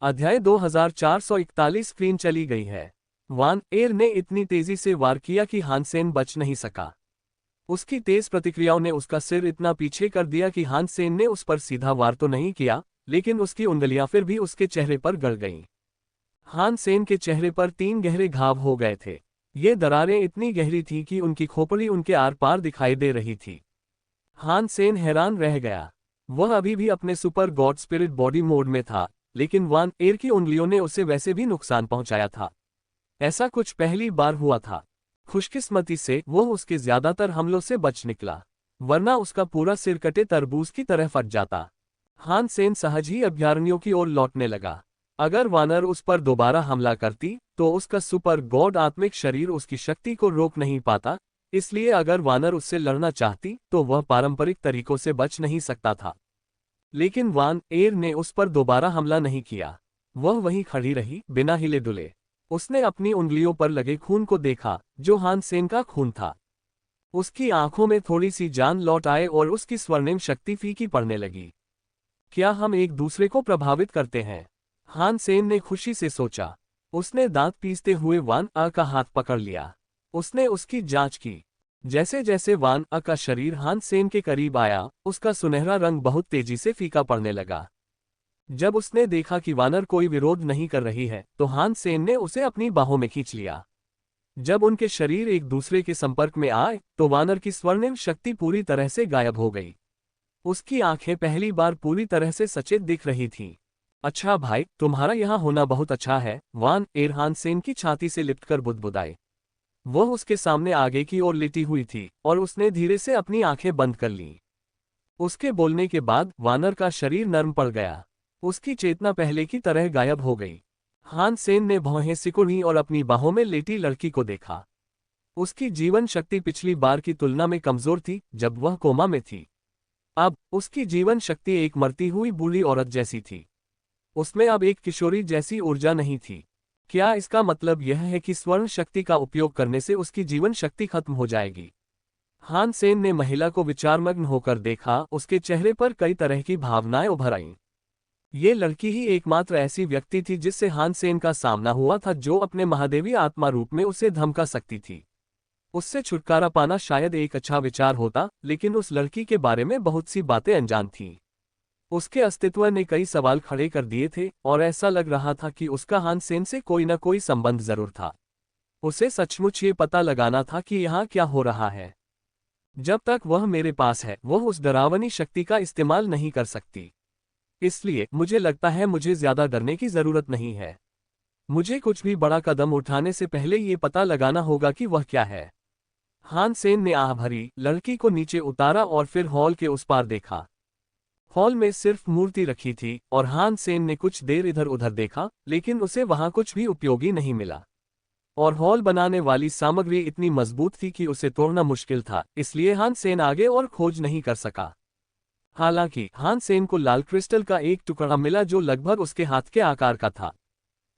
अध्याय 2441 स्क्रीन चली गई है। वान एर ने इतनी तेजी से वार किया कि हान सेन बच नहीं सका। उसकी तेज प्रतिक्रियाओं ने उसका सिर इतना पीछे कर दिया कि हान सेन ने उस पर सीधा वार तो नहीं किया, लेकिन उसकी उंगलियां फिर भी उसके चेहरे पर गड़ गईं। हान सेन के चेहरे पर 3 गहरे घाव हो गए थे। ये दरारें इतनी गहरी थीं कि उनकी खोपड़ी उनके आर पार दिखाई दे रही थी। हान सेन हैरान रह गया। वह अभी भी अपने super God spirit body mode में था, लेकिन वान एर की उंगलियों ने उसे वैसे भी नुकसान पहुंचाया था। ऐसा कुछ पहली बार हुआ था। खुशकिस्मती से वह उसके ज्यादातर हमलों से बच निकला, वरना उसका पूरा सिर कटे तरबूज की तरह फट जाता। हान सेन सहज ही अभयारण्यों की ओर लौटने लगा। अगर वानर उस पर दोबारा हमला करती तो उसका सुपर गॉड आत्मिक शरीर उसकी शक्ति को रोक नहीं पाता, इसलिए अगर वानर उससे लड़ना चाहती तो वह पारंपरिक तरीकों से बच नहीं सकता था। लेकिन वान एर ने उस पर दोबारा हमला नहीं किया। वह वहीं खड़ी रही, बिना हिले डुले। उसने अपनी उंगलियों पर लगे खून को देखा, जो हान सेन का खून था। उसकी आंखों में थोड़ी सी जान लौट आए और उसकी स्वर्णिम शक्ति फीकी पड़ने लगी। क्या हम एक दूसरे को प्रभावित करते हैं? हान सेन ने खुशी से सोचा। उसने दांत पीसते हुए वान आ का हाथ पकड़ लिया। उसने उसकी जांच की। जैसे जैसे वान आ का शरीर हान सेन के करीब आया, उसका सुनहरा रंग बहुत तेजी से फीका पड़ने लगा। जब उसने देखा कि वानर कोई विरोध नहीं कर रही है, तो हान सेन ने उसे अपनी बाहों में खींच लिया। जब उनके शरीर एक दूसरे के संपर्क में आए, तो वानर की स्वर्णिम शक्ति पूरी तरह से गायब हो गई। उसकी आंखें पहली बार पूरी तरह से सचेत दिख रही थीं। अच्छा भाई, तुम्हारा यहाँ होना बहुत अच्छा है, वान एर हान सेन की छाती से लिपटकर बुदबुदाए। वह उसके सामने आगे की ओर लेटी हुई थी और उसने धीरे से अपनी आंखें बंद कर लीं। उसके बोलने के बाद वानर का शरीर नर्म पड़ गया। उसकी चेतना पहले की तरह गायब हो गई। हान सेन ने भौहें सिकुड़ी और अपनी बाहों में लेटी लड़की को देखा। उसकी जीवन शक्ति पिछली बार की तुलना में कमजोर थी, जब वह कोमा में थी। अब उसकी जीवन शक्ति एक मरती हुई बूढ़ी औरत जैसी थी। उसमें अब एक किशोरी जैसी ऊर्जा नहीं थी। क्या इसका मतलब यह है कि स्वर्ण शक्ति का उपयोग करने से उसकी जीवन शक्ति खत्म हो जाएगी? हान सेन ने महिला को विचारमग्न होकर देखा। उसके चेहरे पर कई तरह की भावनाएं उभर आईं। ये लड़की ही एकमात्र ऐसी व्यक्ति थी जिससे हान सेन का सामना हुआ था, जो अपने महादेवी आत्मा रूप में उसे धमका सकती थी। उससे छुटकारा पाना शायद एक अच्छा विचार होता, लेकिन उस लड़की के बारे में बहुत सी बातें अनजान थीं। उसके अस्तित्व ने कई सवाल खड़े कर दिए थे और ऐसा लग रहा था कि उसका हान सेन से कोई न कोई संबंध जरूर था। उसे सचमुच ये पता लगाना था कि यहाँ क्या हो रहा है। जब तक वह मेरे पास है, वह उस डरावनी शक्ति का इस्तेमाल नहीं कर सकती। इसलिए मुझे लगता है मुझे ज्यादा डरने की जरूरत नहीं है। मुझे कुछ भी बड़ा कदम उठाने से पहले ये पता लगाना होगा कि वह क्या है। हान सेन ने आह भरी, लड़की को नीचे उतारा और फिर हॉल के उस पार देखा। हॉल में सिर्फ मूर्ति रखी थी और हान सेन ने कुछ देर इधर उधर देखा, लेकिन उसे वहां कुछ भी उपयोगी नहीं मिला। और हॉल बनाने वाली सामग्री इतनी मजबूत थी कि उसे तोड़ना मुश्किल था, इसलिए हान सेन आगे और खोज नहीं कर सका। हालांकि हान सेन को लाल क्रिस्टल का एक टुकड़ा मिला जो लगभग उसके हाथ के आकार का था।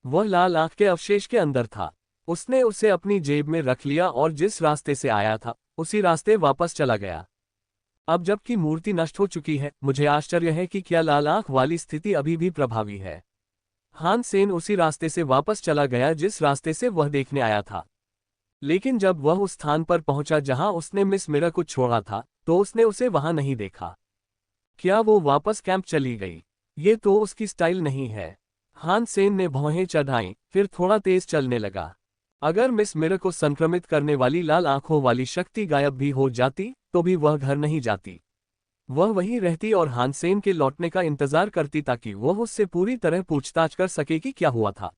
वह लाल आंख के अवशेष के अंदर था। उसने उसे अपनी जेब में रख लिया और जिस रास्ते से आया था उसी रास्ते वापस चला गया। अब जबकि मूर्ति नष्ट हो चुकी है, मुझे आश्चर्य है कि क्या लाल आंख वाली स्थिति अभी भी प्रभावी है। हान सेन उसी रास्ते से वापस चला गया जिस रास्ते से वह देखने आया था। लेकिन जब वह उस स्थान पर पहुंचा जहां उसने मिस मिरा को छोड़ा था, तो उसने उसे वहां नहीं देखा। क्या वो वापस कैंप चली गई? ये तो उसकी स्टाइल नहीं है। हान सेन ने भौहें चढ़ाईं, फिर थोड़ा तेज चलने लगा। अगर मिस मिरा को संक्रमित करने वाली लाल आंखों वाली शक्ति गायब भी हो जाती तो भी वह घर नहीं जाती। वह वहीं रहती और हान सेन के लौटने का इंतजार करती ताकि वह उससे पूरी तरह पूछताछ कर सके कि क्या हुआ था।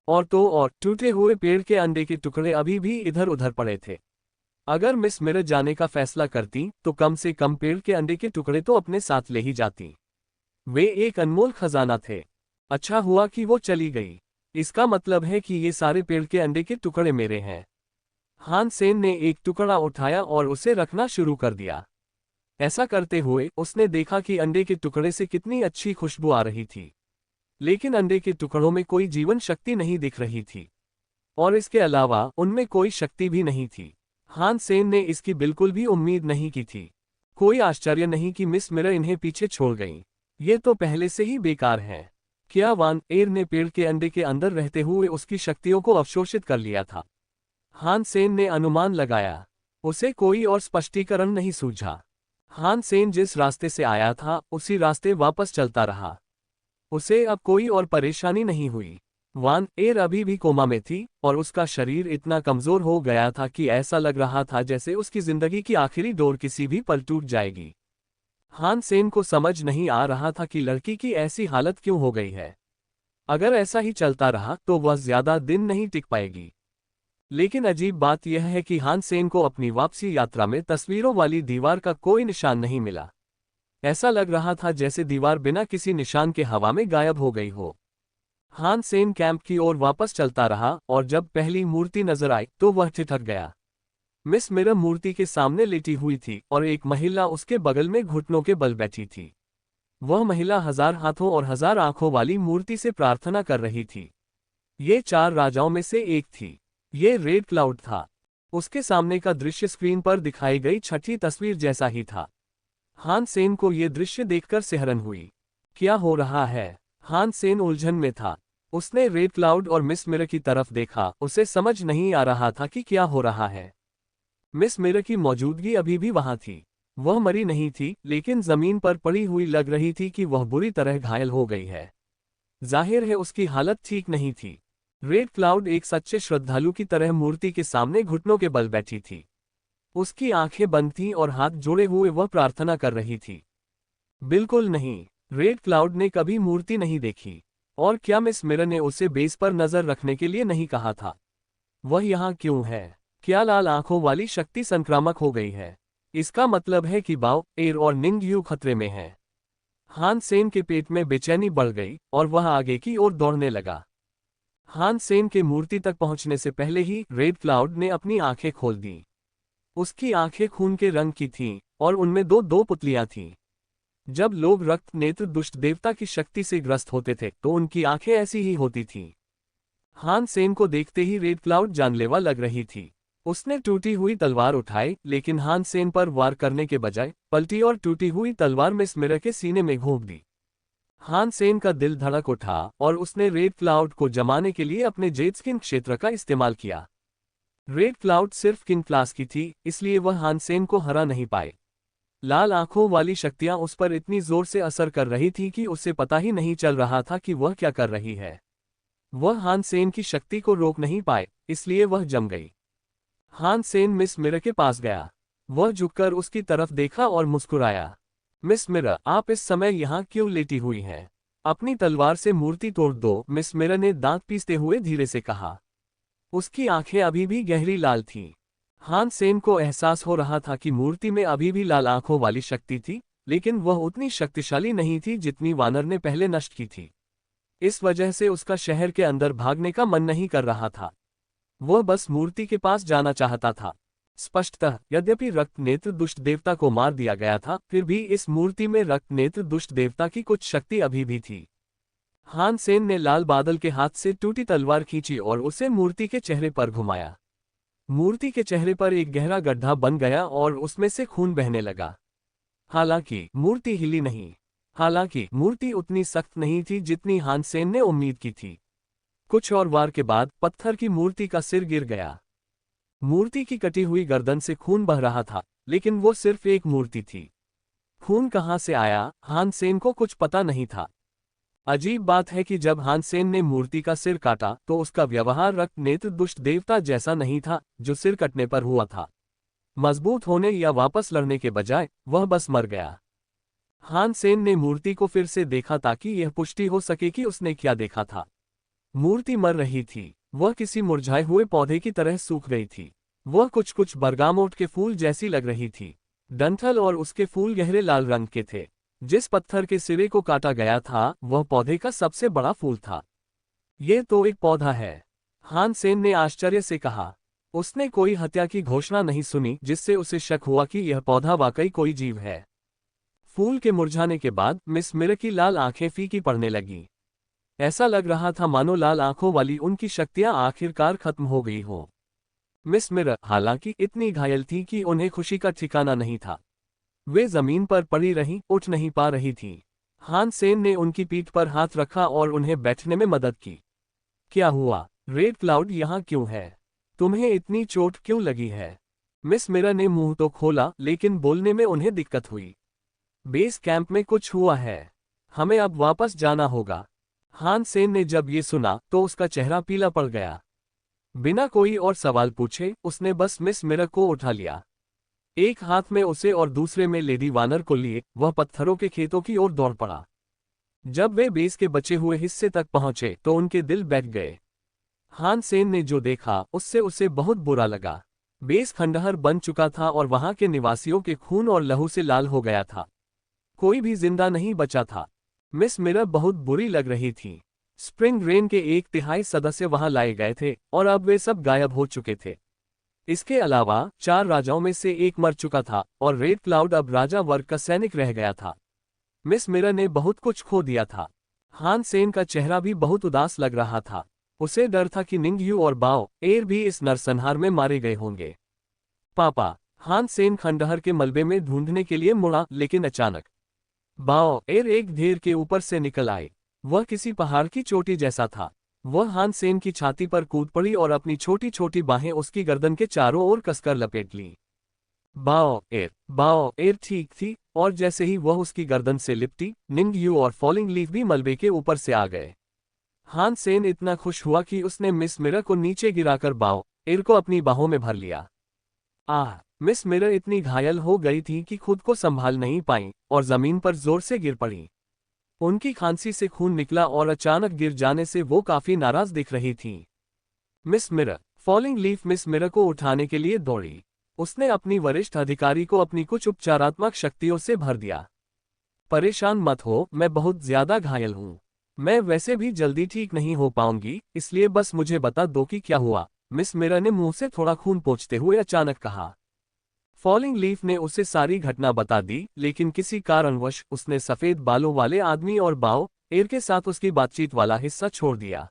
और तो और टूटे हुए पेड़ के अंडे के टुकड़े अभी भी इधर उधर पड़े थे। अगर मिस मिरा जाने का फैसला करती तो कम से कम पेड़ के अंडे के टुकड़े तो अपने साथ ले ही जाती। वे एक अनमोल खजाना थे। अच्छा हुआ कि वो चली गई। इसका मतलब है कि ये सारे पेड़ के अंडे के टुकड़े मेरे हैं। हान सेन ने एक टुकड़ा उठाया और उसे रखना शुरू कर दिया। ऐसा करते हुए उसने देखा कि अंडे के टुकड़े से कितनी अच्छी खुशबू आ रही थी, लेकिन अंडे के टुकड़ों में कोई जीवन शक्ति नहीं दिख रही थी और इसके अलावा उनमें कोई शक्ति भी नहीं थी। हान सेन ने इसकी बिल्कुल भी उम्मीद नहीं की थी। कोई आश्चर्य नहीं कि मिस मिरा इन्हें पीछे छोड़ गईं। ये तो पहले से ही बेकार है। क्या वान एर ने पेड़ के अंडे के अंदर रहते हुए उसकी शक्तियों को अवशोषित कर लिया था? हान सेन ने अनुमान लगाया। उसे कोई और स्पष्टीकरण नहीं सूझा। हान सेन जिस रास्ते से आया था उसी रास्ते वापस चलता रहा। उसे अब कोई और परेशानी नहीं हुई। वान एर अभी भी कोमा में थी और उसका शरीर इतना कमजोर हो गया था कि ऐसा लग रहा था जैसे उसकी जिंदगी की आखिरी डोर किसी भी पल टूट जाएगी। हान सेन को समझ नहीं आ रहा था कि लड़की की ऐसी हालत क्यों हो गई है। अगर ऐसा ही चलता रहा तो वह ज्यादा दिन नहीं टिक पाएगी। लेकिन अजीब बात यह है कि हान सेन को अपनी वापसी यात्रा में तस्वीरों वाली दीवार का कोई निशान नहीं मिला। ऐसा लग रहा था जैसे दीवार बिना किसी निशान के हवा में गायब हो गई हो। हान सेन कैंप की ओर वापस चलता रहा और जब पहली मूर्ति नजर आई तो वह ठिठक गया। मिस मिरर मूर्ति के सामने लेटी हुई थी और एक महिला उसके बगल में घुटनों के बल बैठी थी। वह महिला 1000 हाथों और 1000 आंखों वाली मूर्ति से प्रार्थना कर रही थी। ये 4 राजाओं में से एक थी। ये रेड क्लाउड था। उसके सामने का दृश्य स्क्रीन पर दिखाई गई छठी तस्वीर जैसा ही था। हान सेन को ये दृश्य देखकर सिहरन हुई। क्या हो रहा है? हान सेन उलझन में था। उसने रेड क्लाउड और मिस मिरर की तरफ देखा। उसे समझ नहीं आ रहा था कि क्या हो रहा है। मिस मिरर की मौजूदगी अभी भी वहां थी। वह मरी नहीं थी, लेकिन जमीन पर पड़ी हुई लग रही थी कि वह बुरी तरह घायल हो गई है। जाहिर है उसकी हालत ठीक नहीं थी। रेड क्लाउड एक सच्चे श्रद्धालु की तरह मूर्ति के सामने घुटनों के बल बैठी थी। उसकी आंखें बंद थीं और हाथ जोड़े हुए वह प्रार्थना कर रही थी। बिल्कुल नहीं, रेड क्लाउड ने कभी मूर्ति नहीं देखी। और क्या मिस मिरर ने उसे बेस पर नजर रखने के लिए नहीं कहा था? वह यहाँ क्यों है? क्या लाल आंखों वाली शक्ति संक्रामक हो गई है? इसका मतलब है कि बाओ एर और निंग यू खतरे में हैं। हान सेन के पेट में बेचैनी बढ़ गई और वह आगे की ओर दौड़ने लगा। हान सेन के मूर्ति तक पहुंचने से पहले ही रेड क्लाउड ने अपनी आंखें खोल दी। उसकी आंखें खून के रंग की थीं और उनमें दो दो पुतलियां थीं। जब लोग रक्त नेत्र दुष्ट देवता की शक्ति से ग्रस्त होते थे तो उनकी आंखें ऐसी ही होती थीं। हान सेन को देखते ही रेड क्लाउड जानलेवा लग रही थी। उसने टूटी हुई तलवार उठाई, लेकिन हान सेन पर वार करने के बजाय पलटी और टूटी हुई तलवार मिस मिरर के सीने में घोंप दी। हान सेन का दिल धड़क उठा और उसने रेड क्लाउड को जमाने के लिए अपने जेड स्किन क्षेत्र का इस्तेमाल किया। रेड क्लाउड सिर्फ किन क्लास की थी, इसलिए वह हान सेन को हरा नहीं पाए। लाल आंखों वाली शक्तियां उस पर इतनी जोर से असर कर रही थी कि उसे पता ही नहीं चल रहा था कि वह क्या कर रही है। वह हान सेन की शक्ति को रोक नहीं पाए, इसलिए वह जम गई। हान सेन मिस मिरर के पास गया। वह झुककर उसकी तरफ देखा और मुस्कुराया। मिस मिरर, आप इस समय यहाँ क्यों लेटी हुई हैं? अपनी तलवार से मूर्ति तोड़ दो, मिस मिरर ने दांत पीसते हुए धीरे से कहा। उसकी आंखें अभी भी गहरी लाल थीं। हान सेन को एहसास हो रहा था कि मूर्ति में अभी भी लाल आंखों वाली शक्ति थी, लेकिन वह उतनी शक्तिशाली नहीं थी जितनी वानर ने पहले नष्ट की थी। इस वजह से उसका शहर के अंदर भागने का मन नहीं कर रहा था। वह बस मूर्ति के पास जाना चाहता था। स्पष्टतः, यद्यपि रक्त नेत्र दुष्ट देवता को मार दिया गया था, फिर भी इस मूर्ति में रक्त नेत्र दुष्ट देवता की कुछ शक्ति अभी भी थी। हान सेन ने लाल बादल के हाथ से टूटी तलवार खींची और उसे मूर्ति के चेहरे पर घुमाया। मूर्ति के चेहरे पर एक गहरा गड्ढा बन गया और उसमें से खून बहने लगा। हालांकि मूर्ति हिली नहीं। हालांकि मूर्ति उतनी सख्त नहीं थी जितनी हान सेन ने उम्मीद की थी। कुछ और वार के बाद पत्थर की मूर्ति का सिर गिर गया। मूर्ति की कटी हुई गर्दन से खून बह रहा था, लेकिन वो सिर्फ एक मूर्ति थी। खून कहाँ से आया, हान सेन को कुछ पता नहीं था। अजीब बात है कि जब हान सेन ने मूर्ति का सिर काटा तो उसका व्यवहार रक्त नेत्र दुष्ट देवता जैसा नहीं था जो सिर कटने पर हुआ था। मजबूत होने या वापस लड़ने के बजाय वह बस मर गया। हान सेन ने मूर्ति को फिर से देखा ताकि यह पुष्टि हो सके कि उसने क्या देखा था। मूर्ति मर रही थी। वह किसी मुरझाए हुए पौधे की तरह सूख गई थी। वह कुछ बरगामोट के फूल जैसी लग रही थी। डंठल और उसके फूल गहरे लाल रंग के थे। जिस पत्थर के सिरे को काटा गया था वह पौधे का सबसे बड़ा फूल था। यह तो एक पौधा है, हान सेन ने आश्चर्य से कहा। उसने कोई हत्या की घोषणा नहीं सुनी जिससे उसे शक हुआ कि यह पौधा वाकई कोई जीव है। फूल के मुरझाने के बाद मिस मिरर की लाल आंखें फीकी पड़ने लगीं। ऐसा लग रहा था मानो लाल आंखों वाली उनकी शक्तियां आखिरकार खत्म हो गई हो। मिस मिरर हालांकि इतनी घायल थी कि उन्हें खुशी का ठिकाना नहीं था। वे जमीन पर पड़ी रहीं, उठ नहीं पा रही थीं। हान सेन ने उनकी पीठ पर हाथ रखा और उन्हें बैठने में मदद की। क्या हुआ? रेड क्लाउड यहाँ क्यों है? तुम्हें इतनी चोट क्यों लगी है? मिस मिरर ने मुंह तो खोला, लेकिन बोलने में उन्हें दिक्कत हुई। बेस कैंप में कुछ हुआ है। हमें अब वापस जाना होगा। हान सेन ने जब ये सुना तो उसका चेहरा पीला पड़ गया। बिना कोई और सवाल पूछे उसने बस मिस मिरर को उठा लिया। एक हाथ में उसे और दूसरे में लेडी वानर को लिए वह पत्थरों के खेतों की ओर दौड़ पड़ा। जब वे बेस के बचे हुए हिस्से तक पहुंचे तो उनके दिल बैठ गए। हान सेन ने जो देखा उससे उसे बहुत बुरा लगा। बेस खंडहर बन चुका था और वहां के निवासियों के खून और लहू से लाल हो गया था। कोई भी जिंदा नहीं बचा था। मिस मिरर बहुत बुरी लग रही थी। स्प्रिंग रेन के 1/3 सदस्य वहां लाए गए थे और अब वे सब गायब हो चुके थे। इसके अलावा 4 राजाओं में से एक मर चुका था और रेड क्लाउड अब राजा वर्ग का सैनिक रह गया था। मिस मिरर ने बहुत कुछ खो दिया था। हान सेन का चेहरा भी बहुत उदास लग रहा था। उसे डर था कि निंगयू और बाओ एर भी इस नरसंहार में मारे गए होंगे। पापा, हान सेन खंडहर के मलबे में ढूंढने के लिए मुड़ा, लेकिन अचानक बाओ एर एक ढेर के ऊपर से निकल आए। वह किसी पहाड़ की चोटी जैसा था। वह हान सेन की छाती पर कूद पड़ी और अपनी छोटी छोटी बाहें उसकी गर्दन के चारों ओर कसकर लपेट ली। बाओ एर ठीक थी और जैसे ही वह उसकी गर्दन से लिपटी, निंगयू और फॉलिंग लीफ भी मलबे के ऊपर से आ गए। हान सेन इतना खुश हुआ कि उसने मिस मिरर को नीचे गिराकर बाओ एर को अपनी बाहों में भर लिया। मिस मिरर इतनी घायल हो गई थी कि खुद को संभाल नहीं पाई और जमीन पर जोर से गिर पड़ी। उनकी खांसी से खून निकला और अचानक गिर जाने से वो काफी नाराज दिख रही थी। Miss mirror, falling leaf miss mirror को उठाने के लिए दौड़ी। उसने अपनी वरिष्ठ अधिकारी को अपनी कुछ उपचारात्मक शक्तियों से भर दिया। परेशान मत हो, मैं बहुत ज्यादा घायल हूँ। मैं वैसे भी जल्दी ठीक नहीं हो पाऊंगी, इसलिए बस मुझे बता दो कि क्या हुआ, मिस मिरर ने मुंह से थोड़ा खून पोंछते हुए अचानक कहा। फॉलिंग लीफ ने उसे सारी घटना बता दी, लेकिन किसी कारणवश उसने सफेद बालों वाले आदमी और बाओ एर के साथ उसकी बातचीत वाला हिस्सा छोड़ दिया।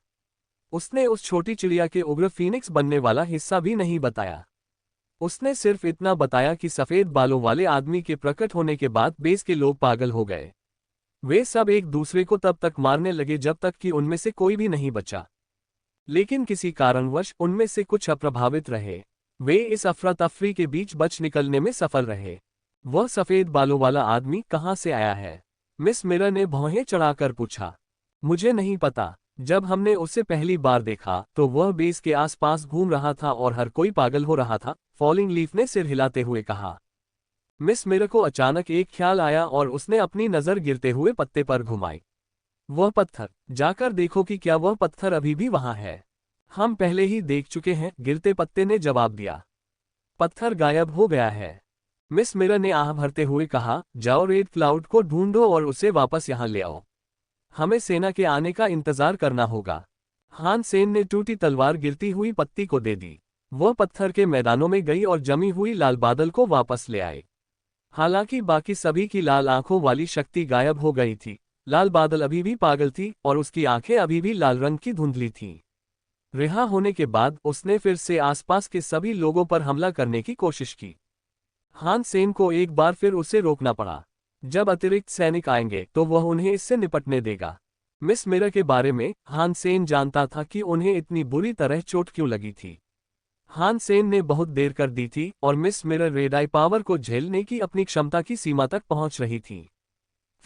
उसने उस छोटी चिड़िया के उग्र फीनिक्स बनने वाला हिस्सा भी नहीं बताया। उसने सिर्फ इतना बताया कि सफेद बालों वाले आदमी के प्रकट होने के बाद बेस के लोग पागल हो गए। वे सब एक दूसरे को तब तक मारने लगे जब तक कि उनमें से कोई भी नहीं बचा। लेकिन किसी कारणवश उनमें से कुछ अप्रभावित रहे। वे इस अफरा तफरी के बीच बच निकलने में सफल रहे। वह सफेद बालों वाला आदमी कहाँ से आया है? मिस मिरर ने भौहें चढ़ाकर पूछा। मुझे नहीं पता। जब हमने उसे पहली बार देखा तो वह बेस के आसपास घूम रहा था और हर कोई पागल हो रहा था, फॉलिंग लीफ ने सिर हिलाते हुए कहा। मिस मिरर को अचानक एक ख्याल आया और उसने अपनी नजर गिरते हुए पत्ते पर घुमाई। वह पत्थर, जाकर देखो कि क्या वह पत्थर अभी भी वहां है। हम पहले ही देख चुके हैं, गिरते पत्ते ने जवाब दिया। पत्थर गायब हो गया है। मिस मिरर ने आह भरते हुए कहा, जाओ रेड क्लाउड को ढूंढो और उसे वापस यहां ले आओ। हमें सेना के आने का इंतजार करना होगा। हान सेन ने टूटी तलवार गिरती हुई पत्ती को दे दी। वह पत्थर के मैदानों में गई और जमी हुई लाल बादल को वापस ले आए। हालांकि बाकी सभी की लाल आंखों वाली शक्ति गायब हो गई थी, लाल बादल अभी भी पागल थी और उसकी आंखें अभी भी लाल रंग की धुंधली थीं। रिहा होने के बाद उसने फिर से आसपास के सभी लोगों पर हमला करने की कोशिश की। हान सेन को एक बार फिर उसे रोकना पड़ा। जब अतिरिक्त सैनिक आएंगे तो वह उन्हें इससे निपटने देगा। मिस मिरर के बारे में हान सेन जानता था कि उन्हें इतनी बुरी तरह चोट क्यों लगी थी। हान सेन ने बहुत देर कर दी थी और मिस मिरर रेडाई पावर को झेलने की अपनी क्षमता की सीमा तक पहुंच रही थी।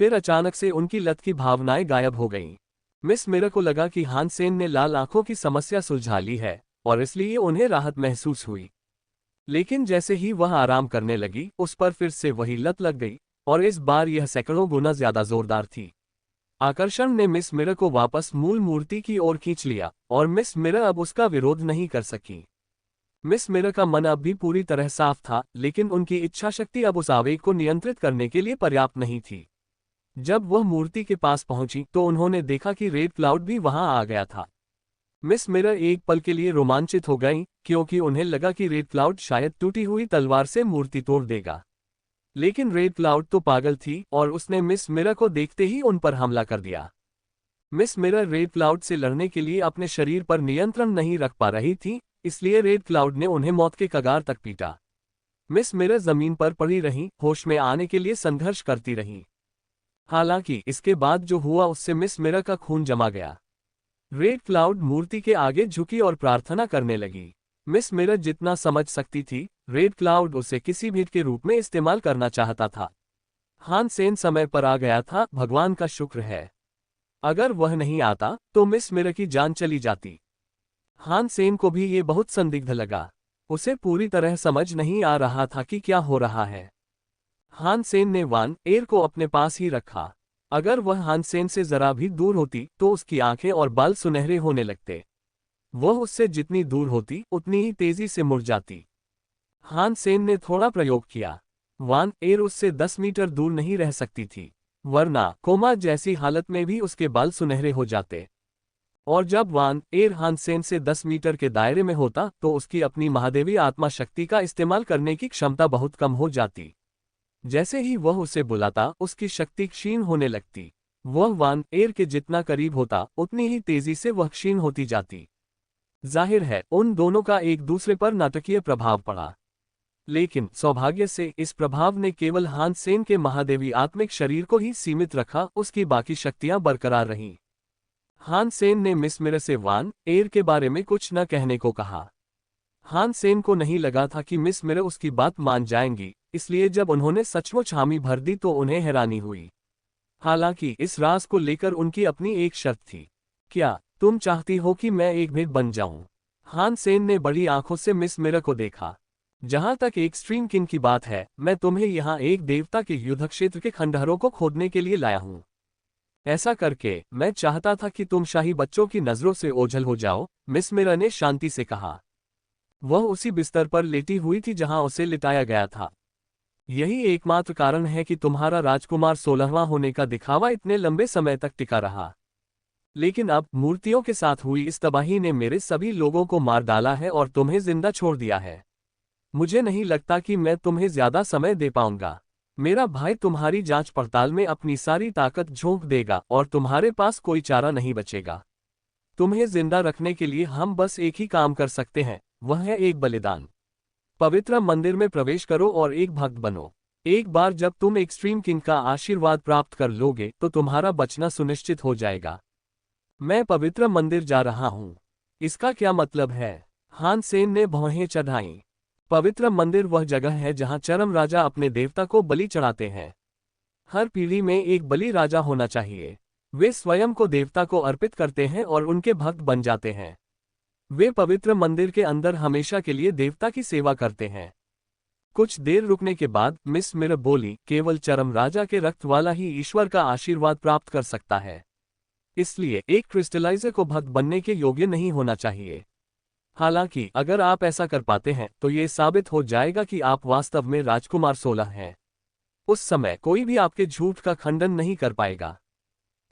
फिर अचानक से उनकी लत की भावनाएं गायब हो गईं। मिस मिरर को लगा कि हान सेन ने लाल आंखों की समस्या सुलझा ली है और इसलिए उन्हें राहत महसूस हुई। लेकिन जैसे ही वह आराम करने लगी, उस पर फिर से वही लत लग गई और इस बार यह सैकड़ों गुना ज्यादा जोरदार थी। आकर्षण ने मिस मिरर को वापस मूल मूर्ति की ओर खींच लिया और मिस मिरर अब उसका विरोध नहीं कर सकी। मिस मिरर का मन अब भी पूरी तरह साफ था, लेकिन उनकी इच्छा शक्ति अब उस आवेग को नियंत्रित करने के लिए पर्याप्त नहीं थी। जब वह मूर्ति के पास पहुंची तो उन्होंने देखा कि रेड क्लाउड भी वहां आ गया था। मिस मिरर एक पल के लिए रोमांचित हो गईं, क्योंकि उन्हें लगा कि रेड क्लाउड शायद टूटी हुई तलवार से मूर्ति तोड़ देगा। लेकिन रेड क्लाउड तो पागल थी और उसने मिस मिरर को देखते ही उन पर हमला कर दिया। मिस मिरर रेड क्लाउड से लड़ने के लिए अपने शरीर पर नियंत्रण नहीं रख पा रही थी, इसलिए रेड क्लाउड ने उन्हें मौत के कगार तक पीटा। मिस मिरर जमीन पर पड़ी रहीं, होश में आने के लिए संघर्ष करती रहीं। हालांकि इसके बाद जो हुआ उससे मिस मिरर का खून जमा गया। रेड क्लाउड मूर्ति के आगे झुकी और प्रार्थना करने लगी। मिस मिरर जितना समझ सकती थी, रेड क्लाउड उसे किसी भीड़ के रूप में इस्तेमाल करना चाहता था। हान सेन समय पर आ गया था, भगवान का शुक्र है। अगर वह नहीं आता तो मिस मिरर की जान चली जाती। हान सेन को भी ये बहुत संदिग्ध लगा। उसे पूरी तरह समझ नहीं आ रहा था कि क्या हो रहा है। हान सेन ने वान एर को अपने पास ही रखा। अगर वह हान सेन से जरा भी दूर होती तो उसकी आंखें और बाल सुनहरे होने लगते। वह उससे जितनी दूर होती उतनी ही तेजी से मुड़ जाती। हान सेन ने थोड़ा प्रयोग किया। वान एर उससे 10 मीटर दूर नहीं रह सकती थी, वरना कोमा जैसी हालत में भी उसके बाल सुनहरे हो जाते। और जब वान एर हान सेन से 10 मीटर के दायरे में होता तो उसकी अपनी महादेवी आत्मा शक्ति का इस्तेमाल करने की क्षमता बहुत कम हो जाती। जैसे ही वह उसे बुलाता उसकी शक्ति क्षीण होने लगती। वह वान एर के जितना करीब होता उतनी ही तेजी से वह क्षीण होती जाती। जाहिर है उन दोनों का एक दूसरे पर नाटकीय प्रभाव पड़ा, लेकिन सौभाग्य से इस प्रभाव ने केवल हान सेन के महादेवी आत्मिक शरीर को ही सीमित रखा, उसकी बाकी शक्तियां बरकरार रहीं। हान सेन ने मिस मिरर से वान एर के बारे में कुछ न कहने को कहा। हान सेन को नहीं लगा था कि मिस मिरर उसकी बात मान जाएंगी, इसलिए जब उन्होंने सचमुच हामी भर दी तो उन्हें हैरानी हुई। हालांकि इस राज को लेकर उनकी अपनी एक शर्त थी। क्या तुम चाहती हो कि मैं एक भेद बन जाऊं? हान सेन ने बड़ी आंखों से मिस मिरर को देखा। जहां तक एक्सट्रीम किंग की बात है, मैं तुम्हें यहां एक देवता के युद्ध क्षेत्र के खंडहरों को खोदने के लिए लाया हूं। ऐसा करके मैं चाहता था कि तुम शाही बच्चों की नजरों से ओझल हो जाओ, मिस मिरर ने शांति से कहा। वह उसी बिस्तर पर लेटी हुई थी जहां उसे लिटाया गया था। यही एकमात्र कारण है कि तुम्हारा राजकुमार 16वां होने का दिखावा इतने लंबे समय तक टिका रहा। लेकिन अब मूर्तियों के साथ हुई इस तबाही ने मेरे सभी लोगों को मार डाला है और तुम्हें जिंदा छोड़ दिया है। मुझे नहीं लगता कि मैं तुम्हें ज्यादा समय दे पाऊंगा। मेरा भाई तुम्हारी जांच पड़ताल में अपनी सारी ताकत झोंक देगा और तुम्हारे पास कोई चारा नहीं बचेगा। तुम्हें जिंदा रखने के लिए हम बस एक ही काम कर सकते हैं, वह है एक बलिदान। पवित्र मंदिर में प्रवेश करो और एक भक्त बनो। एक बार जब तुम एक्सट्रीम किंग का आशीर्वाद प्राप्त कर लोगे तो तुम्हारा बचना सुनिश्चित हो जाएगा। मैं पवित्र मंदिर जा रहा हूं। इसका क्या मतलब है? हान सेन ने भौहें चढ़ाईं। पवित्र मंदिर वह जगह है जहां चरम राजा अपने देवता को बलि चढ़ाते हैं। हर पीढ़ी में एक बलि राजा होना चाहिए। वे स्वयं को देवता को अर्पित करते हैं और उनके भक्त बन जाते हैं। वे पवित्र मंदिर के अंदर हमेशा के लिए देवता की सेवा करते हैं। कुछ देर रुकने के बाद मिस मिरर बोली, केवल चरम राजा के रक्त वाला ही ईश्वर का आशीर्वाद प्राप्त कर सकता है। इसलिए एक क्रिस्टलाइजर को भक्त बनने के योग्य नहीं होना चाहिए। हालांकि अगर आप ऐसा कर पाते हैं तो ये साबित हो जाएगा कि आप वास्तव में राजकुमार 16 हैं। उस समय कोई भी आपके झूठ का खंडन नहीं कर पाएगा।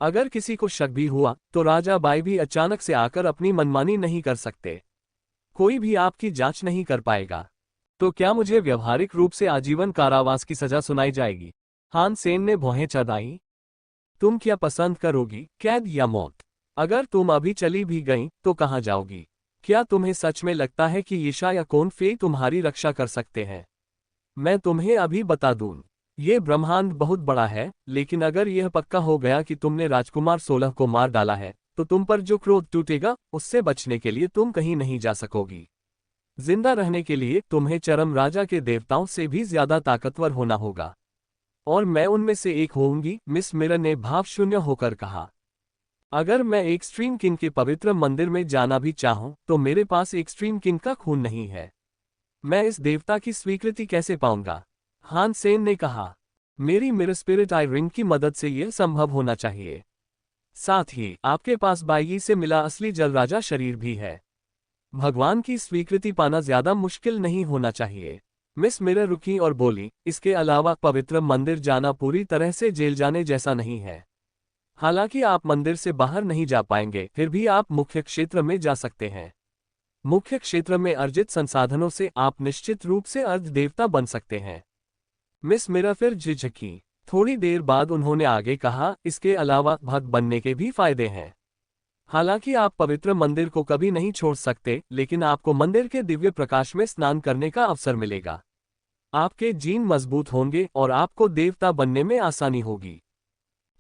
अगर किसी को शक भी हुआ तो राजा बाई भी अचानक से आकर अपनी मनमानी नहीं कर सकते। कोई भी आपकी जांच नहीं कर पाएगा। तो क्या मुझे व्यवहारिक रूप से आजीवन कारावास की सजा सुनाई जाएगी? हान सेन ने भौहें चढ़ाई। तुम क्या पसंद करोगी, कैद या मौत? अगर तुम अभी चली भी गई तो कहां जाओगी? क्या तुम्हें सच में लगता है कि ईशा या कौन फे तुम्हारी रक्षा कर सकते हैं? मैं तुम्हें अभी बता दूं, ये ब्रह्मांड बहुत बड़ा है, लेकिन अगर यह पक्का हो गया कि तुमने राजकुमार 16 को मार डाला है तो तुम पर जो क्रोध टूटेगा उससे बचने के लिए तुम कहीं नहीं जा सकोगी। जिंदा रहने के लिए तुम्हें चरम राजा के देवताओं से भी ज्यादा ताकतवर होना होगा, और मैं उनमें से एक होऊंगी, मिस मिरर ने भावशून्य होकर कहा। अगर मैं एक्सट्रीम किंग के पवित्र मंदिर में जाना भी चाहूं तो मेरे पास एक्सट्रीम किंग का खून नहीं है। मैं इस देवता की स्वीकृति कैसे पाऊंगा? हान सेन ने कहा। मेरी मिरर स्पिरिट आई रिंग की मदद से यह संभव होना चाहिए। साथ ही आपके पास बाई से मिला असली जलराजा शरीर भी है। भगवान की स्वीकृति पाना ज्यादा मुश्किल नहीं होना चाहिए। मिस मिरर रुकी और बोली, इसके अलावा पवित्र मंदिर जाना पूरी तरह से जेल जाने जैसा नहीं है। हालांकि आप मंदिर से बाहर नहीं जा पाएंगे, फिर भी आप मुख्य क्षेत्र में जा सकते हैं। मुख्य क्षेत्र में अर्जित संसाधनों से आप निश्चित रूप से अर्ध देवता बन सकते हैं। मिस मिरर फिर झिझकी। थोड़ी देर बाद उन्होंने आगे कहा, इसके अलावा भक्त बनने के भी फायदे हैं। हालांकि आप पवित्र मंदिर को कभी नहीं छोड़ सकते, लेकिन आपको मंदिर के दिव्य प्रकाश में स्नान करने का अवसर मिलेगा। आपके जीन मजबूत होंगे और आपको देवता बनने में आसानी होगी।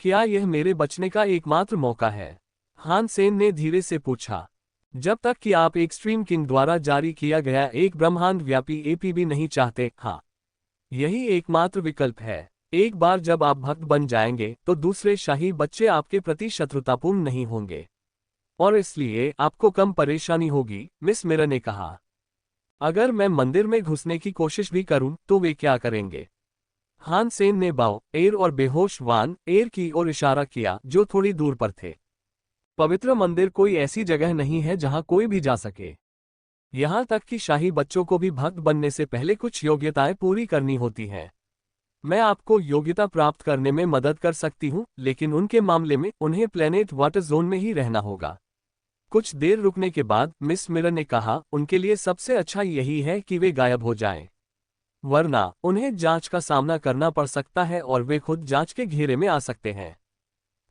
क्या यह मेरे बचने का एकमात्र मौका है? हान सेन ने धीरे से पूछा। जब तक कि आप एक्सट्रीम किंग द्वारा जारी किया गया एक ब्रह्मांड व्यापी एपीबी नहीं चाहते, हाँ, यही एकमात्र विकल्प है। एक बार जब आप भक्त बन जाएंगे तो दूसरे शाही बच्चे आपके प्रति शत्रुतापूर्ण नहीं होंगे और इसलिए आपको कम परेशानी होगी, मिस मिरर ने कहा। अगर मैं मंदिर में घुसने की कोशिश भी करूं तो वे क्या करेंगे? हान सेन ने बाओ एर और बेहोश वान एर की ओर इशारा किया जो थोड़ी दूर पर थे। पवित्र मंदिर कोई ऐसी जगह नहीं है जहां कोई भी जा सके। यहां तक कि शाही बच्चों को भी भक्त बनने से पहले कुछ योग्यताएं पूरी करनी होती हैं। मैं आपको योग्यता प्राप्त करने में मदद कर सकती हूं, लेकिन उनके मामले में उन्हें प्लेनेट वाटर जोन में ही रहना होगा। कुछ देर रुकने के बाद मिस मिरर ने कहा, उनके लिए सबसे अच्छा यही है कि वे गायब हो जाएं। वरना उन्हें जांच का सामना करना पड़ सकता है और वे खुद जांच के घेरे में आ सकते हैं।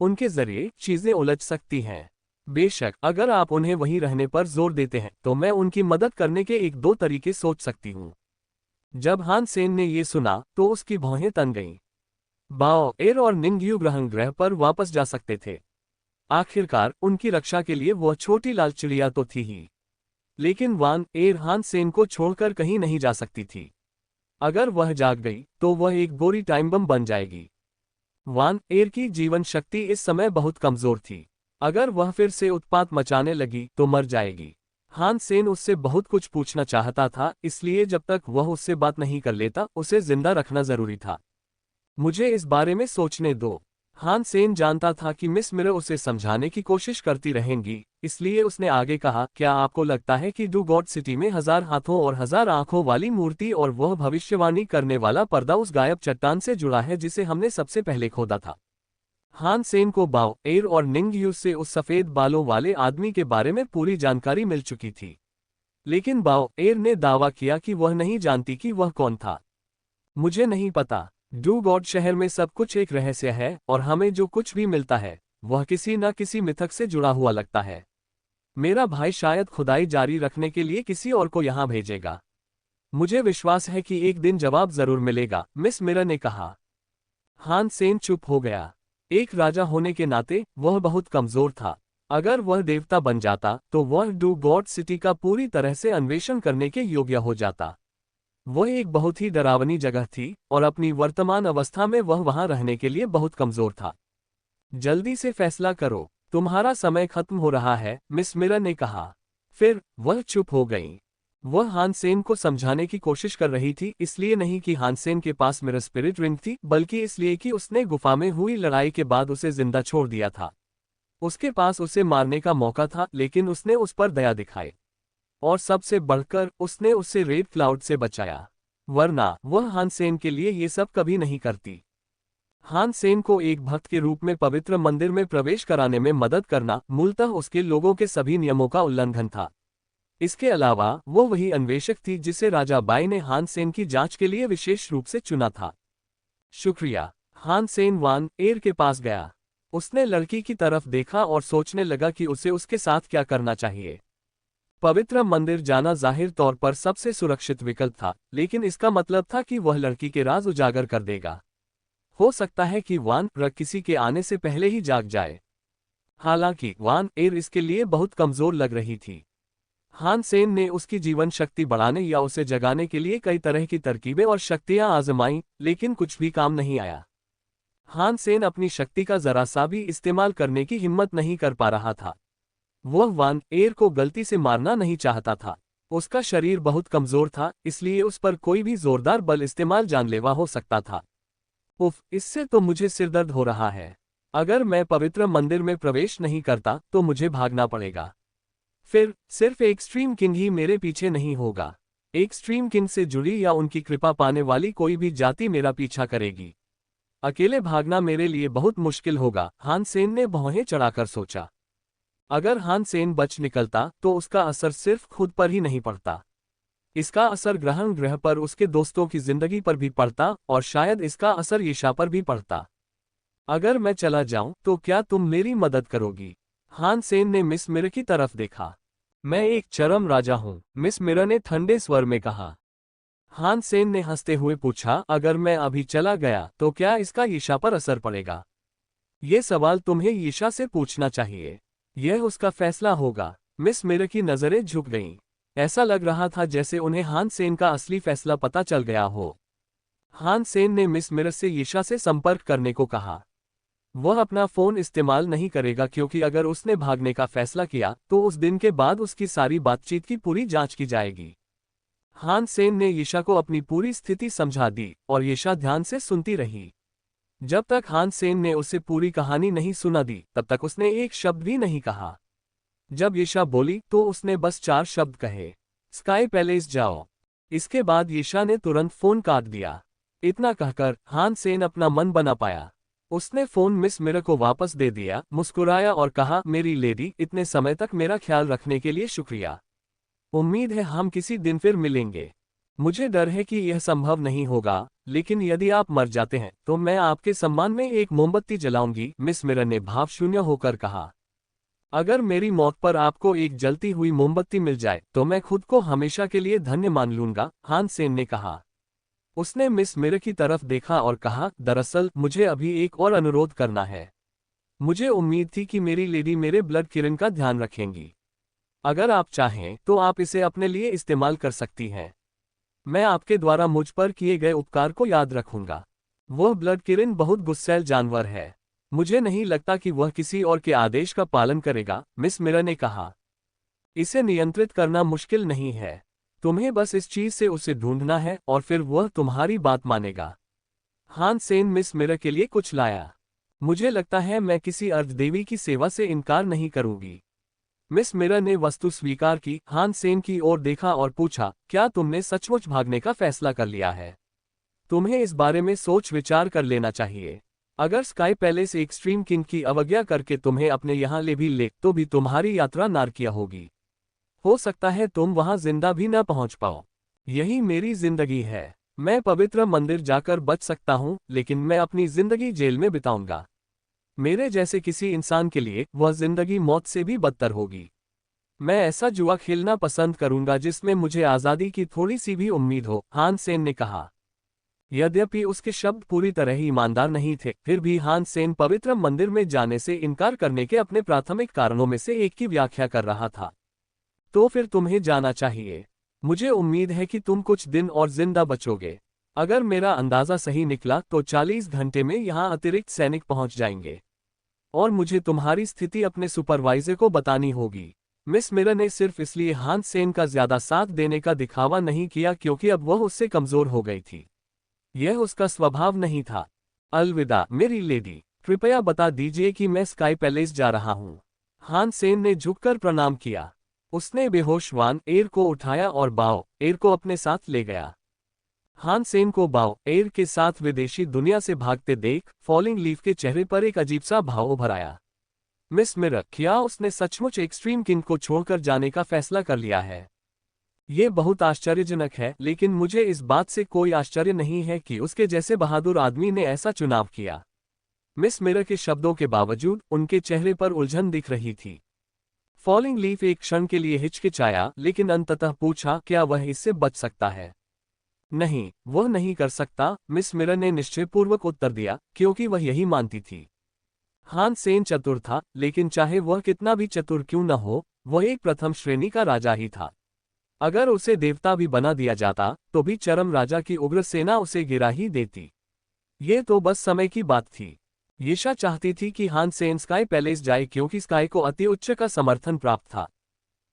उनके जरिए चीजें उलझ सकती हैं। बेशक अगर आप उन्हें वहीं रहने पर जोर देते हैं तो मैं उनकी मदद करने के एक दो तरीके सोच सकती हूँ। जब हान सेन ने ये सुना तो उसकी भौहें तन गईं। बाओ एर और निंगयू ग्रह पर वापस जा सकते थे। आखिरकार उनकी रक्षा के लिए वह छोटी लाल चिड़िया तो थी ही, लेकिन वान एर हान सेन को छोड़कर कहीं नहीं जा सकती थी। अगर वह जाग गई तो वह एक गोरी टाइम बम बन जाएगी। वान एर की जीवन शक्ति इस समय बहुत कमजोर थी। अगर वह फिर से उत्पात मचाने लगी तो मर जाएगी। हान सेन उससे बहुत कुछ पूछना चाहता था, इसलिए जब तक वह उससे बात नहीं कर लेता उसे जिंदा रखना जरूरी था। मुझे इस बारे में सोचने दो। हान सेन जानता था कि मिस मिरर उसे समझाने की कोशिश करती रहेंगी, इसलिए उसने आगे कहा, क्या आपको लगता है कि डू गॉड सिटी में 1000 हाथों और 1000 आंखों वाली मूर्ति और वह भविष्यवाणी करने वाला पर्दा उस गायब चट्टान से जुड़ा है जिसे हमने सबसे पहले खोदा था? हान सेन को बाओ एर और निंगयू से उस सफेद बालों वाले आदमी के बारे में पूरी जानकारी मिल चुकी थी, लेकिन बाओ एर ने दावा किया कि वह नहीं जानती कि वह कौन था। मुझे नहीं पता। डू गॉड शहर में सब कुछ एक रहस्य है और हमें जो कुछ भी मिलता है वह किसी न किसी मिथक से जुड़ा हुआ लगता है। मेरा भाई शायद खुदाई जारी रखने के लिए किसी और को यहाँ भेजेगा। मुझे विश्वास है कि एक दिन जवाब जरूर मिलेगा, मिस मिरर ने कहा। हान सेन चुप हो गया। एक राजा होने के नाते वह बहुत कमजोर था। अगर वह देवता बन जाता तो वह डू गॉड सिटी का पूरी तरह से अन्वेषण करने के योग्य हो जाता। वह एक बहुत ही डरावनी जगह थी और अपनी वर्तमान अवस्था में वह वहां रहने के लिए बहुत कमजोर था। जल्दी से फैसला करो, तुम्हारा समय खत्म हो रहा है, मिस मिरर ने कहा। फिर वह चुप हो गई। वह हान सेन को समझाने की कोशिश कर रही थी, इसलिए नहीं कि हान सेन के पास मिरर स्पिरिट रिंग थी, बल्कि इसलिए कि उसने गुफा में हुई लड़ाई के बाद उसे जिंदा छोड़ दिया था। उसके पास उसे मारने का मौका था, लेकिन उसने उस पर दया दिखाई और सबसे बढ़कर उसने उसे रेड क्लाउड से बचाया, वरना वह हान सेन के लिए ये सब कभी नहीं करती। हान सेन को एक भक्त के रूप में पवित्र मंदिर में प्रवेश कराने में मदद करना मूलतः उसके लोगों के सभी नियमों का उल्लंघन था। इसके अलावा वो वही अन्वेषक थी जिसे राजा बाई ने हान सेन की जांच के लिए विशेष रूप से चुना था। शुक्रिया। हान सेन वान एर के पास गया। उसने लड़की की तरफ देखा और सोचने लगा कि उसे उसके साथ क्या करना चाहिए। पवित्र मंदिर जाना जाहिर तौर पर सबसे सुरक्षित विकल्प था, लेकिन इसका मतलब था कि वह लड़की के राज उजागर कर देगा। हो सकता है कि वान एर किसी के आने से पहले ही जाग जाए। हालांकि वान एर इसके लिए बहुत कमजोर लग रही थी। हान सेन ने उसकी जीवन शक्ति बढ़ाने या उसे जगाने के लिए कई तरह की तरकीबें और शक्तियां आजमाईं, लेकिन कुछ भी काम नहीं आया। हान सेन अपनी शक्ति का जरा सा भी इस्तेमाल करने की हिम्मत नहीं कर पा रहा था। वह वान एर को गलती से मारना नहीं चाहता था। उसका शरीर बहुत कमजोर था, इसलिए उस पर कोई भी जोरदार बल इस्तेमाल जानलेवा हो सकता था। उफ, इससे तो मुझे सिरदर्द हो रहा है। अगर मैं पवित्र मंदिर में प्रवेश नहीं करता तो मुझे भागना पड़ेगा। फिर सिर्फ एक्सट्रीम किंग ही मेरे पीछे नहीं होगा। एक्सट्रीम किंग से जुड़ी या उनकी कृपा पाने वाली कोई भी जाति मेरा पीछा करेगी। अकेले भागना मेरे लिए बहुत मुश्किल होगा, हान सेन ने भौहें चढ़ाकर सोचा। अगर हान सेन बच निकलता तो उसका असर सिर्फ खुद पर ही नहीं पड़ता। इसका असर ग्रह पर उसके दोस्तों की जिंदगी पर भी पड़ता और शायद इसका असर यीशा पर भी पड़ता। अगर मैं चला जाऊं तो क्या तुम मेरी मदद करोगी? हान सेन ने मिस मिरर की तरफ देखा। मैं एक चरम राजा हूं, मिस मिरर ने ठंडे स्वर में कहा। हान सेन ने हंसते हुए पूछा, अगर मैं अभी चला गया तो क्या इसका यीशा पर असर पड़ेगा? ये सवाल तुम्हें यीशा से पूछना चाहिए। यह उसका फैसला होगा। मिस मिरर की नजरें झुक गईं। ऐसा लग रहा था जैसे उन्हें हान सेन का असली फैसला पता चल गया हो। हान सेन ने मिस मिरर से यीशा से संपर्क करने को कहा। वह अपना फोन इस्तेमाल नहीं करेगा क्योंकि अगर उसने भागने का फैसला किया तो उस दिन के बाद उसकी सारी बातचीत की पूरी जांच की जाएगी। हान सेन ने यीशा को अपनी पूरी स्थिति समझा दी और यीशा ध्यान से सुनती रही। जब तक हान सेन ने उसे पूरी कहानी नहीं सुना दी तब तक उसने एक शब्द भी नहीं कहा। जब यीशा बोली तो उसने बस 4 शब्द कहे, स्काई पैलेस जाओ। इसके बाद यीशा ने तुरंत फोन काट दिया। इतना कहकर हान सेन अपना मन बना पाया। उसने फोन मिस मिरर को वापस दे दिया, मुस्कुराया और कहा, मेरी लेडी, इतने समय तक मेरा ख्याल रखने के लिए शुक्रिया। उम्मीद है हम किसी दिन फिर मिलेंगे। मुझे डर है कि यह संभव नहीं होगा, लेकिन यदि आप मर जाते हैं तो मैं आपके सम्मान में एक मोमबत्ती जलाऊंगी, मिस मिरर ने भावशून्य होकर कहा। अगर मेरी मौत पर आपको एक जलती हुई मोमबत्ती मिल जाए तो मैं खुद को हमेशा के लिए धन्य मान लूंगा, हान सेन ने कहा। उसने मिस मिरर की तरफ देखा और कहा, दरअसल मुझे अभी एक और अनुरोध करना है। मुझे उम्मीद थी कि मेरी लेडी मेरे ब्लड किरण का ध्यान रखेंगी। अगर आप चाहें तो आप इसे अपने लिए इस्तेमाल कर सकती हैं। मैं आपके द्वारा मुझ पर किए गए उपकार को याद रखूंगा। वह ब्लड किरण बहुत गुस्सैल जानवर है। मुझे नहीं लगता कि वह किसी और के आदेश का पालन करेगा, मिस मिरर ने कहा। इसे नियंत्रित करना मुश्किल नहीं है। तुम्हें बस इस चीज से उसे ढूंढना है और फिर वह तुम्हारी बात मानेगा। हान सेन मिस मिरर के लिए कुछ लाया। मुझे लगता है मैं किसी अर्धदेवी की सेवा से इनकार नहीं करूंगी। मिस मिरर ने वस्तु स्वीकार की, हान सेन की ओर देखा और पूछा, क्या तुमने सचमुच भागने का फैसला कर लिया है? तुम्हें इस बारे में सोच विचार कर लेना चाहिए। अगर स्काई पैलेस एक्सट्रीम किंग की अवज्ञा करके तुम्हें अपने यहाँ ले भी ले तो भी तुम्हारी यात्रा नारकीय होगी। हो सकता है तुम वहां जिंदा भी न पहुंच पाओ। यही मेरी जिंदगी है। मैं पवित्र मंदिर जाकर बच सकता हूं, लेकिन मैं अपनी जिंदगी जेल में बिताऊंगा। मेरे जैसे किसी इंसान के लिए वह जिंदगी मौत से भी बदतर होगी। मैं ऐसा जुआ खेलना पसंद करूंगा जिसमें मुझे आजादी की थोड़ी सी भी उम्मीद हो, हान सेन ने कहा। यद्यपि उसके शब्द पूरी तरह ही ईमानदार नहीं थे, फिर भी हान सेन पवित्र मंदिर में जाने से इनकार करने के अपने प्राथमिक कारणों में से एक की व्याख्या कर रहा था। तो फिर तुम्हें जाना चाहिए। मुझे उम्मीद है कि तुम कुछ दिन और जिंदा बचोगे। अगर मेरा अंदाजा सही निकला तो 40 घंटे में यहाँ अतिरिक्त सैनिक पहुंच जाएंगे और मुझे तुम्हारी स्थिति अपने सुपरवाइजर को बतानी होगी। मिस मिरर ने सिर्फ इसलिए हान सेन का ज्यादा साथ देने का दिखावा नहीं किया क्योंकि अब वह उससे कमजोर हो गई थी। यह उसका स्वभाव नहीं था। अलविदा मेरी लेडी, कृपया बता दीजिए कि मैं स्काई पैलेस जा रहा हूँ। हान सेन ने झुककर प्रणाम किया। उसने बेहोश वान एयर को उठाया और बाओ एयर को अपने साथ ले गया। हान सेन को बाओ एयर के साथ विदेशी दुनिया से भागते देख फॉलिंग लीफ के चेहरे पर एक अजीब सा भाव उभर आया। मिस मिरर, क्या उसने सचमुच एक्सट्रीम किंग को छोड़कर जाने का फैसला कर लिया है? ये बहुत आश्चर्यजनक है, लेकिन मुझे इस बात से कोई आश्चर्य नहीं है कि उसके जैसे बहादुर आदमी ने ऐसा चुनाव किया। मिस मिरर के शब्दों के बावजूद उनके चेहरे पर उलझन दिख रही थी। फॉलिंग लीफ एक क्षण के लिए हिचकिचाया, लेकिन अंततः पूछा, क्या वह इससे बच सकता है? नहीं, वह नहीं कर सकता, मिस मिरर ने निश्चयपूर्वक उत्तर दिया, क्योंकि वह यही मानती थी। हान सेन चतुर था, लेकिन चाहे वह कितना भी चतुर क्यों न हो, वह एक प्रथम श्रेणी का राजा ही था। अगर उसे देवता भी बना दिया जाता तो भी चरम राजा की उग्र सेना उसे गिरा ही देती। ये तो बस समय की बात थी। यीशा चाहती थी कि हान सेन स्काई पैलेस जाए क्योंकि स्काई को अति उच्च का समर्थन प्राप्त था।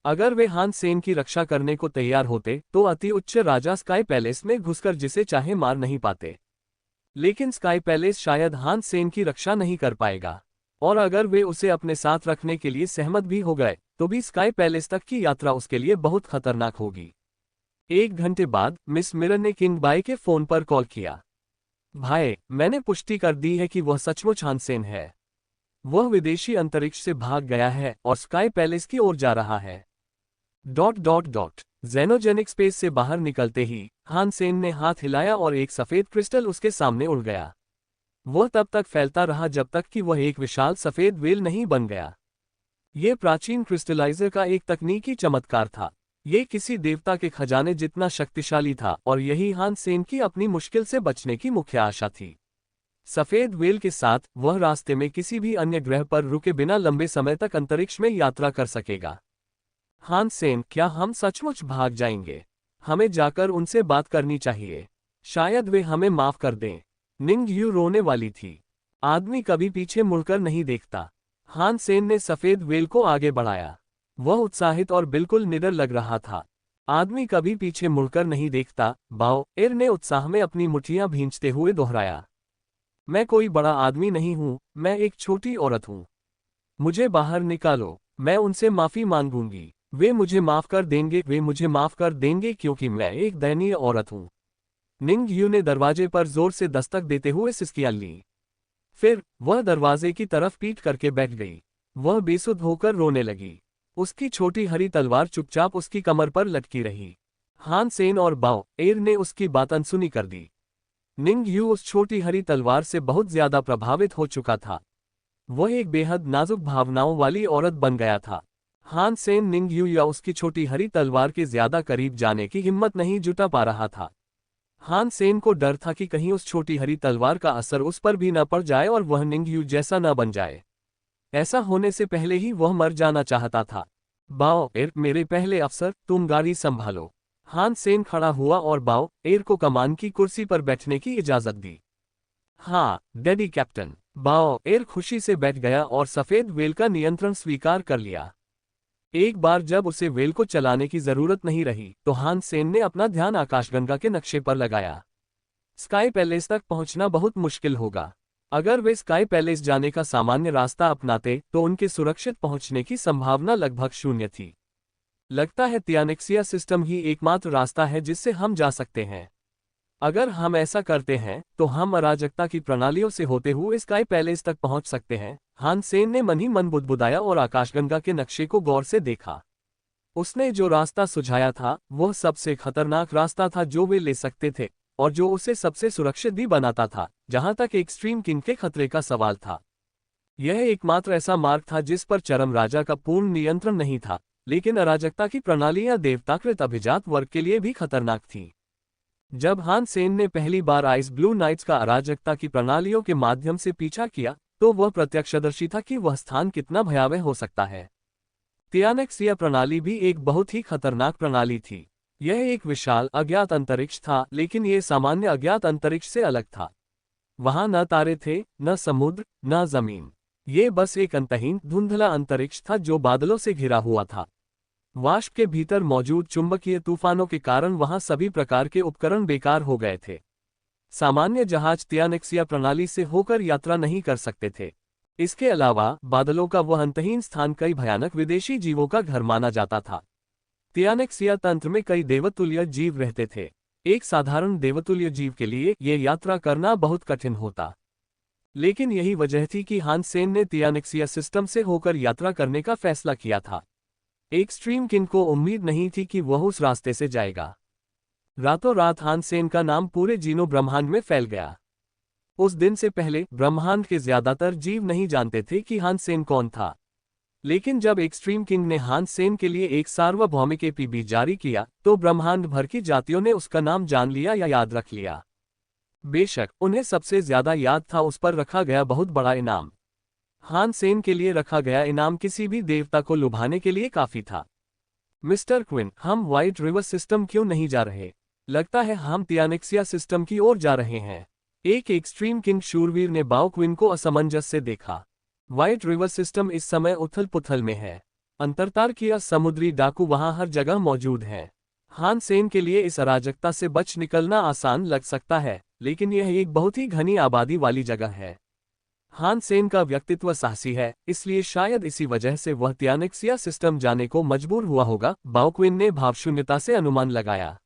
अगर वे हान सेन की रक्षा करने को तैयार होते तो अति उच्च राजा स्काई पैलेस में घुसकर जिसे चाहे मार नहीं पाते। लेकिन स्काई पैलेस शायद हान सेन की रक्षा नहीं कर पाएगा, और अगर वे उसे अपने साथ रखने के लिए सहमत भी हो गए तो भी स्काई पैलेस तक की यात्रा उसके लिए बहुत खतरनाक होगी। 1 घंटे बाद मिस मिरर ने किंग बाई के फोन पर कॉल किया। भाई, मैंने पुष्टि कर दी है कि वह सचमुच हान सेन है। वह विदेशी अंतरिक्ष से भाग गया है और स्काई पैलेस की ओर जा रहा है। ... जेनोजेनिक स्पेस से बाहर निकलते ही हान सेन ने हाथ हिलाया और एक सफेद क्रिस्टल उसके सामने उड़ गया। वह तब तक फैलता रहा जब तक कि वह एक विशाल सफेद वेल नहीं बन गया। यह प्राचीन क्रिस्टलाइजर का एक तकनीकी चमत्कार था। ये किसी देवता के खजाने जितना शक्तिशाली था और यही हान सेन की अपनी मुश्किल से बचने की मुख्य आशा थी। सफेद व्हेल के साथ वह रास्ते में किसी भी अन्य ग्रह पर रुके बिना लंबे समय तक अंतरिक्ष में यात्रा कर सकेगा। हानसेन, क्या हम सचमुच भाग जाएंगे? हमें जाकर उनसे बात करनी चाहिए। शायद वे हमें माफ कर दें। निंग यू रोने वाली थी। आदमी कभी पीछे मुड़कर नहीं देखता। हानसेन ने सफेद व्हेल को आगे बढ़ाया। वह उत्साहित और बिल्कुल निडर लग रहा था। आदमी कभी पीछे मुड़कर नहीं देखता, बाओ एर ने उत्साह में अपनी मुट्ठियां भींचते हुए दोहराया। मैं कोई बड़ा आदमी नहीं हूं, मैं एक छोटी औरत हूं। मुझे बाहर निकालो, मैं उनसे माफी मांगूंगी। वे मुझे माफ कर देंगे, वे मुझे माफ कर देंगे क्योंकि मैं एक दयनीय औरत हूं। निंग यू ने दरवाजे पर जोर से दस्तक देते हुए सिसकियां ली। फिर वह दरवाजे की तरफ पीठ करके बैठ गई। वह बेसुध होकर रोने लगी। उसकी छोटी हरी तलवार चुपचाप उसकी कमर पर लटकी रही। हानसेन और बाओ एर ने उसकी बात अनसुनी कर दी। निंग यू उस छोटी हरी तलवार से बहुत ज्यादा प्रभावित हो चुका था। वह एक बेहद नाजुक भावनाओं वाली औरत बन गया था। हानसेन निंग यू या उसकी छोटी हरी तलवार के ज्यादा करीब जाने की हिम्मत नहीं जुटा पा रहा था। हानसेन को डर था कि कहीं उस छोटी हरी तलवार का असर उस पर भी न पड़ जाए और वह निंग यू जैसा न बन जाए। ऐसा होने से पहले ही वह मर जाना चाहता था। बाओ एर, मेरे पहले अफसर, तुम गाड़ी संभालो। हानसेन खड़ा हुआ और बाओ एर को कमान की कुर्सी पर बैठने की इजाजत दी। हाँ डैडी कैप्टन। बाओ एर खुशी से बैठ गया और सफेद व्हेल का नियंत्रण स्वीकार कर लिया। एक बार जब उसे व्हेल को चलाने की जरूरत नहीं रही तो हानसेन ने अपना ध्यान आकाशगंगा के नक्शे पर लगाया। स्काई पैलेस तक पहुंचना बहुत मुश्किल होगा। अगर वे स्काई पैलेस जाने का सामान्य रास्ता अपनाते तो उनके सुरक्षित पहुंचने की संभावना लगभग शून्य थी। लगता है तियानेक्सिया सिस्टम ही एकमात्र रास्ता है जिससे हम जा सकते हैं। अगर हम ऐसा करते हैं तो हम अराजकता की प्रणालियों से होते हुए स्काई पैलेस तक पहुंच सकते हैं। हानसेन ने मन ही मन बुदबुदाया और आकाशगंगा के नक्शे को गौर से देखा। उसने जो रास्ता सुझाया था वह सबसे खतरनाक रास्ता था जो वे ले सकते थे और जो उसे सबसे सुरक्षित भी बनाता था जहां तक एक्सट्रीम किंग के खतरे का सवाल था। यह एकमात्र ऐसा मार्ग था जिस पर चरम राजा का पूर्ण नियंत्रण नहीं था, लेकिन अराजकता की प्रणाली या देवताकृत अभिजात वर्ग के लिए भी खतरनाक थी। जब हानसेन ने पहली बार आइस ब्लू नाइट्स का अराजकता की प्रणालियों के माध्यम से पीछा किया तो वह प्रत्यक्षदर्शी था कि वह स्थान कितना भयावह हो सकता है। तियानेक्सिया प्रणाली भी एक बहुत ही खतरनाक प्रणाली थी। यह एक विशाल अज्ञात अंतरिक्ष था, लेकिन यह सामान्य अज्ञात अंतरिक्ष से अलग था। वहां न तारे थे, न समुद्र, न जमीन। ये बस एक अंतहीन धुंधला अंतरिक्ष था जो बादलों से घिरा हुआ था। वाष्प के भीतर मौजूद चुंबकीय तूफानों के कारण वहां सभी प्रकार के उपकरण बेकार हो गए थे। सामान्य जहाज तियानेक्सिया प्रणाली से होकर यात्रा नहीं कर सकते थे। इसके अलावा बादलों का वह अंतहीन स्थान कई भयानक विदेशी जीवों का घर माना जाता था। तियानेक्सिया तंत्र में कई देवतुल्य जीव रहते थे। एक साधारण देवतुल्य जीव के लिए ये यात्रा करना बहुत कठिन होता। लेकिन यही वजह थी कि हानसेन ने तियानेक्सिया सिस्टम से होकर यात्रा करने का फैसला किया था। एक्सट्रीम किंग को उम्मीद नहीं थी कि वह उस रास्ते से जाएगा। रातों रात हानसेन का नाम पूरे जीनो ब्रह्मांड में फैल गया। उस दिन से पहले ब्रह्मांड के ज्यादातर जीव नहीं जानते थे कि हानसेन कौन था। लेकिन जब एक्सट्रीम किंग ने हानसेन के लिए एक सार्वभौमिक एपीबी जारी किया तो ब्रह्मांड भर की जातियों ने उसका नाम जान लिया या याद रख लिया। बेशक उन्हें सबसे ज्यादा याद था उस पर रखा गया बहुत बड़ा इनाम। हानसेन के लिए रखा गया इनाम किसी भी देवता को लुभाने के लिए काफी था। मिस्टर क्विन, हम व्हाइट रिवर सिस्टम क्यों नहीं जा रहे? लगता है हम तियानेक्सिया सिस्टम की ओर जा रहे हैं। एक एक्सट्रीम किंग शूरवीर ने बाओ क्विन को असमंजस से देखा। व्हाइट रिवर सिस्टम इस समय उथल पुथल में है। अंतरतारकीय समुद्री डाकू वहां हर जगह मौजूद हैं। हानसेन के लिए इस अराजकता से बच निकलना आसान लग सकता है, लेकिन यह एक बहुत ही घनी आबादी वाली जगह है। हानसेन का व्यक्तित्व साहसी है, इसलिए शायद इसी वजह से वह तियानेक्सिया सिस्टम जाने को मजबूर हुआ होगा, बाओ क्विन ने भावशून्यता से अनुमान लगाया।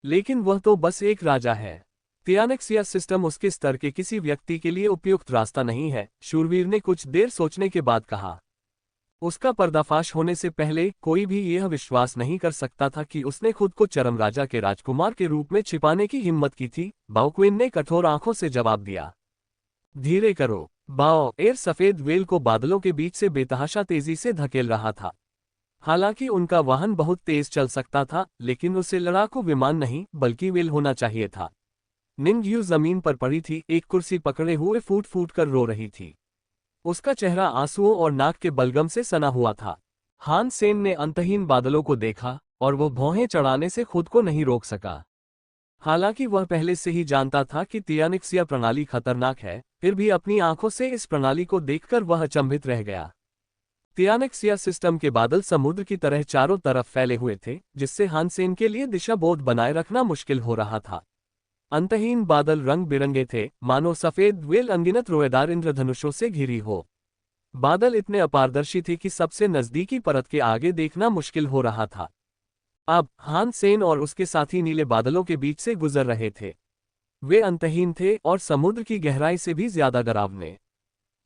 लेकिन वह तो बस एक राजा है। तियानेक्सिया सिस्टम उसके स्तर के किसी व्यक्ति के लिए उपयुक्त रास्ता नहीं है, शूरवीर ने कुछ देर सोचने के बाद कहा। उसका पर्दाफाश होने से पहले कोई भी यह विश्वास नहीं कर सकता था कि उसने खुद को चरम राजा के राजकुमार के रूप में छिपाने की हिम्मत की थी। बाओ क्विन ने कठोर आंखों से जवाब दिया। धीरे करो। बाओ एर सफेद व्हेल को बादलों के बीच से बेतहाशा तेजी से धकेल रहा था। हालांकि उनका वाहन बहुत तेज चल सकता था, लेकिन उसे लड़ाकू विमान नहीं बल्कि व्हेल होना चाहिए था। निंगयू जमीन पर पड़ी थी, एक कुर्सी पकड़े हुए फूट फूट कर रो रही थी। उसका चेहरा आंसुओं और नाक के बलगम से सना हुआ था। हान सेन ने अंतहीन बादलों को देखा और वो भौहें चढ़ाने से खुद को नहीं रोक सका। हालांकि वह पहले से ही जानता था कि तियानिक्सिया प्रणाली खतरनाक है, फिर भी अपनी आंखों से इस प्रणाली को देखकर वह अचंभित रह गया। तियानिक्सिया सिस्टम के बादल समुद्र की तरह चारों तरफ फैले हुए थे, जिससे हानसेन के लिए दिशाबोध बनाए रखना मुश्किल हो रहा था। अंतहीन बादल रंग बिरंगे थे, मानो सफेद व्हेल अनगिनत रोएदार इंद्रधनुषों से घिरी हो। बादल इतने अपारदर्शी थे कि सबसे नजदीकी परत के आगे देखना मुश्किल हो रहा था। अब हान सेन और उसके साथी नीले बादलों के बीच से गुजर रहे थे। वे अंतहीन थे और समुद्र की गहराई से भी ज्यादा डरावने।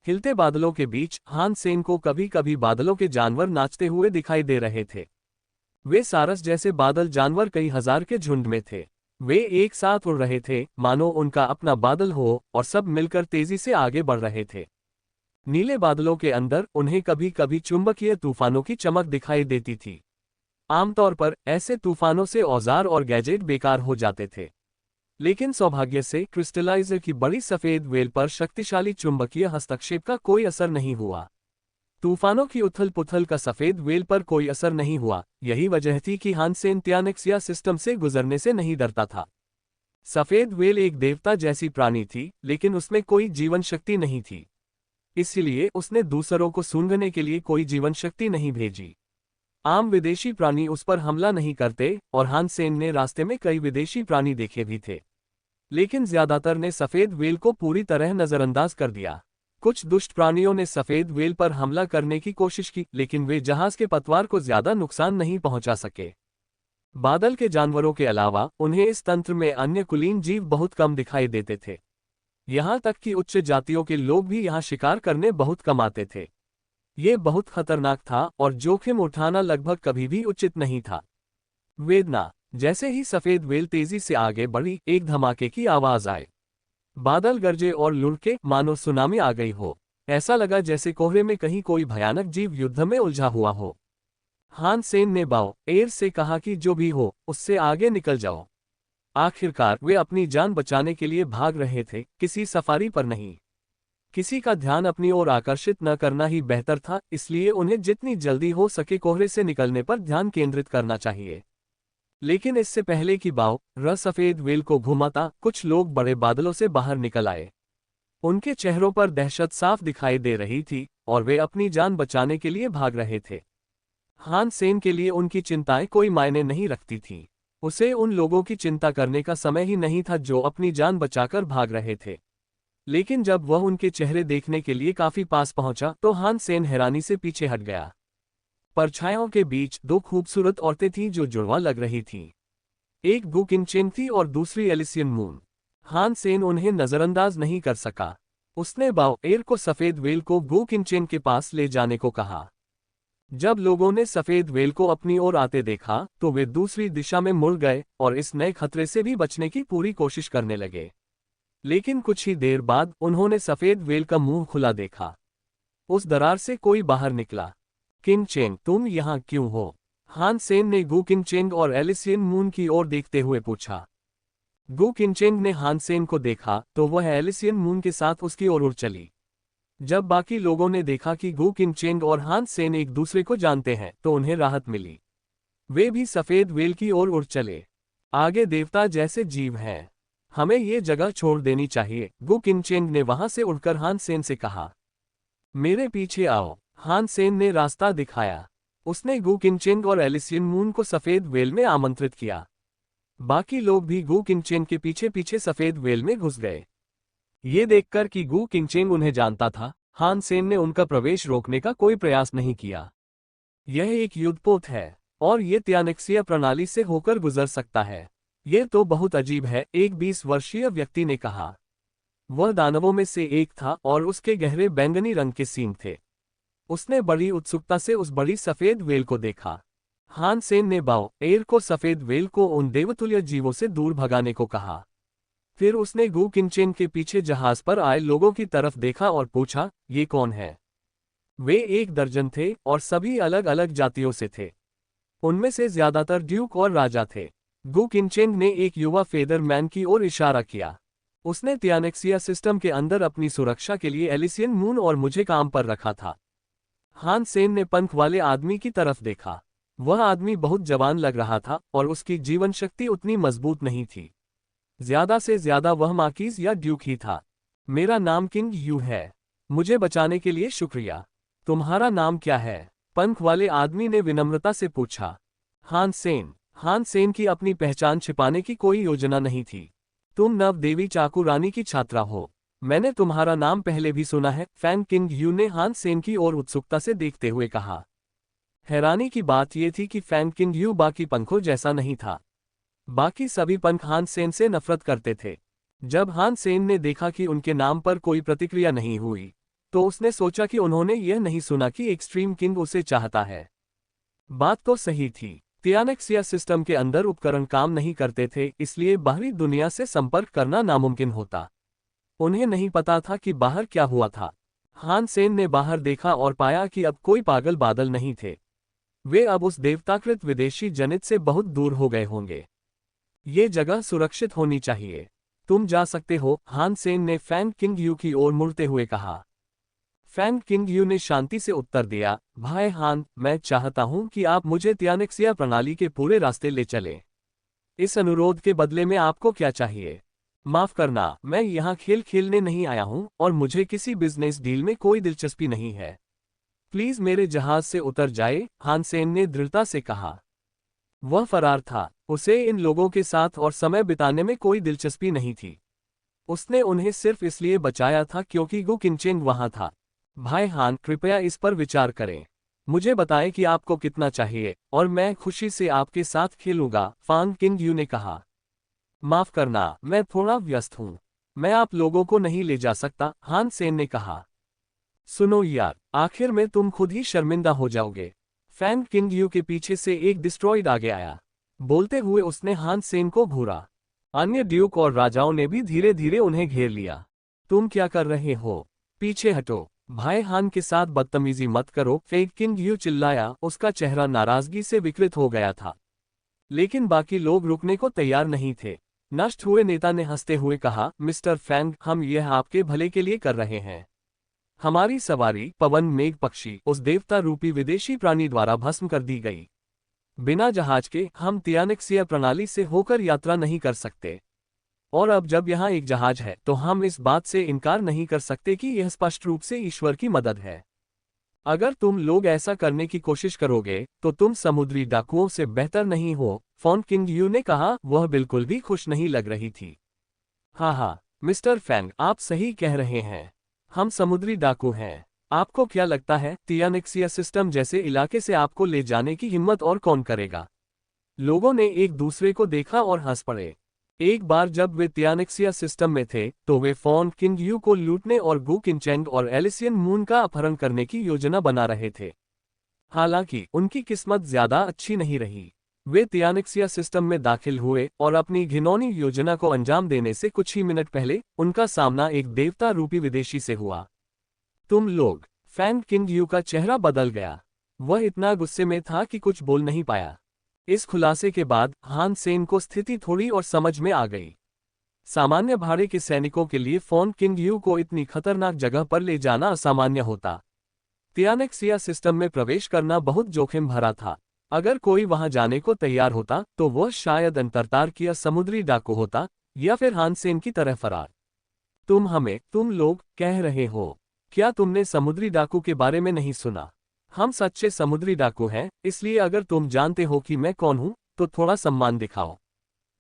हिलते बादलों के बीच हान सेन को कभी कभी बादलों के जानवर नाचते हुए दिखाई दे रहे थे। वे सारस जैसे बादल जानवर कई हजार के झुंड में थे। वे एक साथ उड़ रहे थे, मानो उनका अपना बादल हो, और सब मिलकर तेजी से आगे बढ़ रहे थे। नीले बादलों के अंदर उन्हें कभी कभी चुंबकीय तूफानों की चमक दिखाई देती थी। आमतौर पर ऐसे तूफानों से औजार और गैजेट बेकार हो जाते थे, लेकिन सौभाग्य से क्रिस्टलाइजर की बड़ी सफेद वेल पर शक्तिशाली चुंबकीय हस्तक्षेप का कोई असर नहीं हुआ। तूफानों की उथल पुथल का सफेद वेल पर कोई असर नहीं हुआ। यही वजह थी कि हानसेन तियानिक्सिया सिस्टम से गुजरने से नहीं डरता था। सफेद वेल एक देवता जैसी प्राणी थी, लेकिन उसमें कोई जीवन शक्ति नहीं थी। इसलिए उसने दूसरों को सूंघने के लिए कोई जीवन शक्ति नहीं भेजी। आम विदेशी प्राणी उस पर हमला नहीं करते, और हानसेन ने रास्ते में कई विदेशी प्राणी देखे भी थे, लेकिन ज्यादातर ने सफेद वेल को पूरी तरह नजरअंदाज कर दिया। कुछ दुष्ट प्राणियों ने सफेद वेल पर हमला करने की कोशिश की, लेकिन वे जहाज के पतवार को ज्यादा नुकसान नहीं पहुंचा सके। बादल के जानवरों के अलावा उन्हें इस तंत्र में अन्य कुलीन जीव बहुत कम दिखाई देते थे। यहां तक कि उच्च जातियों के लोग भी यहां शिकार करने बहुत कम आते थे। ये बहुत खतरनाक था और जोखिम उठाना लगभग कभी भी उचित नहीं था। वेदना। जैसे ही सफेद वेल तेजी से आगे बढ़ी, एक धमाके की आवाज आई। बादल गरजे और लुढ़के, मानो सुनामी आ गई हो। ऐसा लगा जैसे कोहरे में कहीं कोई भयानक जीव युद्ध में उलझा हुआ हो। हान सेन ने बाओ एयर से कहा कि जो भी हो, उससे आगे निकल जाओ। आखिरकार वे अपनी जान बचाने के लिए भाग रहे थे, किसी सफारी पर नहीं। किसी का ध्यान अपनी ओर आकर्षित न करना ही बेहतर था, इसलिए उन्हें जितनी जल्दी हो सके कोहरे से निकलने पर ध्यान केंद्रित करना चाहिए। लेकिन इससे पहले कि बाओ सफेद वेल को घुमाता, कुछ लोग बड़े बादलों से बाहर निकल आए। उनके चेहरों पर दहशत साफ दिखाई दे रही थी, और वे अपनी जान बचाने के लिए भाग रहे थे। हान सेन के लिए उनकी चिंताएं कोई मायने नहीं रखती थीं। उसे उन लोगों की चिंता करने का समय ही नहीं था जो अपनी जान बचाकर भाग रहे थे। लेकिन जब वह उनके चेहरे देखने के लिए काफी पास पहुंचा, तो हान सेन हैरानी से पीछे हट गया। परछाइयों के बीच दो खूबसूरत औरतें थीं जो जुड़वा लग रही थीं। एक गु किनचेन थी और दूसरी एलिसियन मून। हान सेन उन्हें नजरअंदाज नहीं कर सका। उसने बाओ एयर को सफेद वेल को गु किनचेन के पास ले जाने को कहा। जब लोगों ने सफेद वेल को अपनी ओर आते देखा, तो वे दूसरी दिशा में मुड़ गए और इस नए खतरे से भी बचने की पूरी कोशिश करने लगे। लेकिन कुछ ही देर बाद उन्होंने सफेद वेल का मुंह खुला देखा। उस दरार से कोई बाहर निकला। किनचेंग, तुम यहाँ क्यों हो? हान सेन ने गु किनचेंग और एलिसियन मून की ओर देखते हुए पूछा। गु किनचेंग ने हान सेन को देखा तो वह एलिसियन मून के साथ उसकी ओर उड़ चली। जब बाकी लोगों ने देखा कि गु किनचेंग और हान सेन एक दूसरे को जानते हैं, तो उन्हें राहत मिली। वे भी सफेद वेल की ओर उड़ चले। आगे देवता जैसे जीव हैं, हमें ये जगह छोड़ देनी चाहिए, गु किनचेंग ने वहां से उड़कर हान सेन से कहा। मेरे पीछे आओ। हान सेन ने रास्ता दिखाया। उसने गु किनचेंग और एलिसियन मून को सफेद वेल में आमंत्रित किया। बाकी लोग भी गु किनचेंग के पीछे पीछे सफेद वेल में घुस गए। ये देखकर कि गु किनचेंग उन्हें जानता था, हान सेन ने उनका प्रवेश रोकने का कोई प्रयास नहीं किया। यह एक युद्धपोत है, और ये तियानिक्सिया प्रणाली से होकर गुजर सकता है। यह तो बहुत अजीब है, एक 20 वर्षीय व्यक्ति ने कहा। वह दानवों में से एक था और उसके गहरे बैंगनी रंग के सींग थे। उसने बड़ी उत्सुकता से उस बड़ी सफेद वेल को देखा। हान सेन ने बाओ एयर को सफेद वेल को उन देवतुल्य जीवों से दूर भगाने को कहा। फिर उसने गु किनचेन के पीछे जहाज पर आए लोगों की तरफ देखा और पूछा, ये कौन है? वे 1 दर्जन थे और सभी अलग अलग जातियों से थे। उनमें से ज्यादातर ड्यूक और राजा थे। गु किनचेंग ने एक युवा फेदरमैन की ओर इशारा किया। उसने तियानेक्सिया सिस्टम के अंदर अपनी सुरक्षा के लिए एलिसियन मून और मुझे काम पर रखा था। हान सेन ने पंख वाले आदमी की तरफ देखा। वह आदमी बहुत जवान लग रहा था और उसकी जीवन शक्ति उतनी मजबूत नहीं थी। ज्यादा से ज्यादा वह मार्किज या ड्यूक ही था। मेरा नाम किंग यू है। मुझे बचाने के लिए शुक्रिया। तुम्हारा नाम क्या है? पंख वाले आदमी ने विनम्रता से पूछा। हान सेन। हान सेन की अपनी पहचान छिपाने की कोई योजना नहीं थी। तुम नव देवी चाकू रानी की छात्रा हो। मैंने तुम्हारा नाम पहले भी सुना है, फैंग किंग यू ने हान सेन की ओर उत्सुकता से देखते हुए कहा। हैरानी की बात यह थी कि फैंग किंग यू बाकी पंखों जैसा नहीं था। बाकी सभी पंख हान सेन से नफरत करते थे। जब हान सेन ने देखा कि उनके नाम पर कोई प्रतिक्रिया नहीं हुई, तो उसने सोचा कि उन्होंने यह नहीं सुना कि एक्सट्रीम किंग उसे चाहता है। बात तो सही थी। तियानेक्सिया सिस्टम के अंदर उपकरण काम नहीं करते थे, इसलिए बाहरी दुनिया से संपर्क करना नामुमकिन होता। उन्हें नहीं पता था कि बाहर क्या हुआ था। हान सेन ने बाहर देखा और पाया कि अब कोई पागल बादल नहीं थे। वे अब उस देवताकृत विदेशी जनित से बहुत दूर हो गए होंगे। ये जगह सुरक्षित होनी चाहिए। तुम जा सकते हो, हान सेन ने फैंग किंग यू की ओर मुड़ते हुए कहा। फैंग किंग यू ने शांति से उत्तर दिया, भाई हान, मैं चाहता हूं कि आप मुझे तियानेक्सिया प्रणाली के पूरे रास्ते ले चलें। इस अनुरोध के बदले में आपको क्या चाहिए? माफ करना, मैं यहाँ खेल खेलने नहीं आया हूँ और मुझे किसी बिजनेस डील में कोई दिलचस्पी नहीं है। प्लीज मेरे जहाज से उतर जाए, हान सेन ने दृढ़ता से कहा। वह फरार था। उसे इन लोगों के साथ और समय बिताने में कोई दिलचस्पी नहीं थी। उसने उन्हें सिर्फ इसलिए बचाया था क्योंकि गु किनचेंग वहां था। भाई हान, कृपया इस पर विचार करें। मुझे बताएं कि आपको कितना चाहिए और मैं खुशी से आपके साथ खेलूंगा, फांग किंग यू ने कहा। माफ करना, मैं थोड़ा व्यस्त हूं। मैं आप लोगों को नहीं ले जा सकता, हान सेन ने कहा। सुनो यार, आखिर में तुम खुद ही शर्मिंदा हो जाओगे। फैंग किंग यू के पीछे से एक डिस्ट्रॉइड आगे आया। बोलते हुए उसने हान सेन को घूरा। अन्य ड्यूक और राजाओं ने भी धीरे धीरे उन्हें घेर लिया। तुम क्या कर रहे हो? पीछे हटो। भाई हान के साथ बदतमीजी मत करो, फैंग किंग यू चिल्लाया। उसका चेहरा नाराजगी से विकृत हो गया था। लेकिन बाकी लोग रुकने को तैयार नहीं थे। नष्ट हुए नेता ने हंसते हुए कहा, मिस्टर फैंग, हम यह आपके भले के लिए कर रहे हैं। हमारी सवारी पवन मेघ पक्षी उस देवता रूपी विदेशी प्राणी द्वारा भस्म कर दी गई। बिना जहाज के हम तियानेक्सिया प्रणाली से होकर यात्रा नहीं कर सकते। और अब जब यहाँ एक जहाज है तो हम इस बात से इनकार नहीं कर सकते कि यह स्पष्ट रूप से ईश्वर की मदद है। अगर तुम लोग ऐसा करने की कोशिश करोगे तो तुम समुद्री डाकुओं से बेहतर नहीं हो, फॉन किंग यू ने कहा। वह बिल्कुल भी खुश नहीं लग रही थी। हाँ, मिस्टर फैंग, आप सही कह रहे हैं। हम समुद्री डाकू हैं। आपको क्या लगता है, तियानेक्सिया सिस्टम जैसे इलाके से आपको ले जाने की हिम्मत और कौन करेगा? लोगों ने एक दूसरे को देखा और हंस पड़े। एक बार जब वे तियानेक्सिया सिस्टम में थे तो वे फॉन किंग यू को लूटने और गु किनचेंग और एलिसियन मून का अपहरण करने की योजना बना रहे थे। हालांकि उनकी किस्मत ज्यादा अच्छी नहीं रही। वे तियानेक्सिया सिस्टम में दाखिल हुए और अपनी घिनौनी योजना को अंजाम देने से कुछ ही मिनट पहले उनका सामना एक देवता रूपी विदेशी से हुआ। तुम लोग। फैंग किंग यू का चेहरा बदल गया। वह इतना गुस्से में था कि कुछ बोल नहीं पाया। इस खुलासे के बाद हान सेन को स्थिति थोड़ी और समझ में आ गई। सामान्य भाड़े के सैनिकों के लिए फॉन किंग यू को इतनी खतरनाक जगह पर ले जाना असामान्य होता। तियानेक्सिया सिस्टम में प्रवेश करना बहुत जोखिम भरा था। अगर कोई वहां जाने को तैयार होता तो वह शायद अंतरतार्किक समुद्री डाकू होता या फिर हान सेन की तरह फरार। तुम लोग कह रहे हो, क्या तुमने समुद्री डाकू के बारे में नहीं सुना? हम सच्चे समुद्री डाकू हैं, इसलिए अगर तुम जानते हो कि मैं कौन हूं तो थोड़ा सम्मान दिखाओ।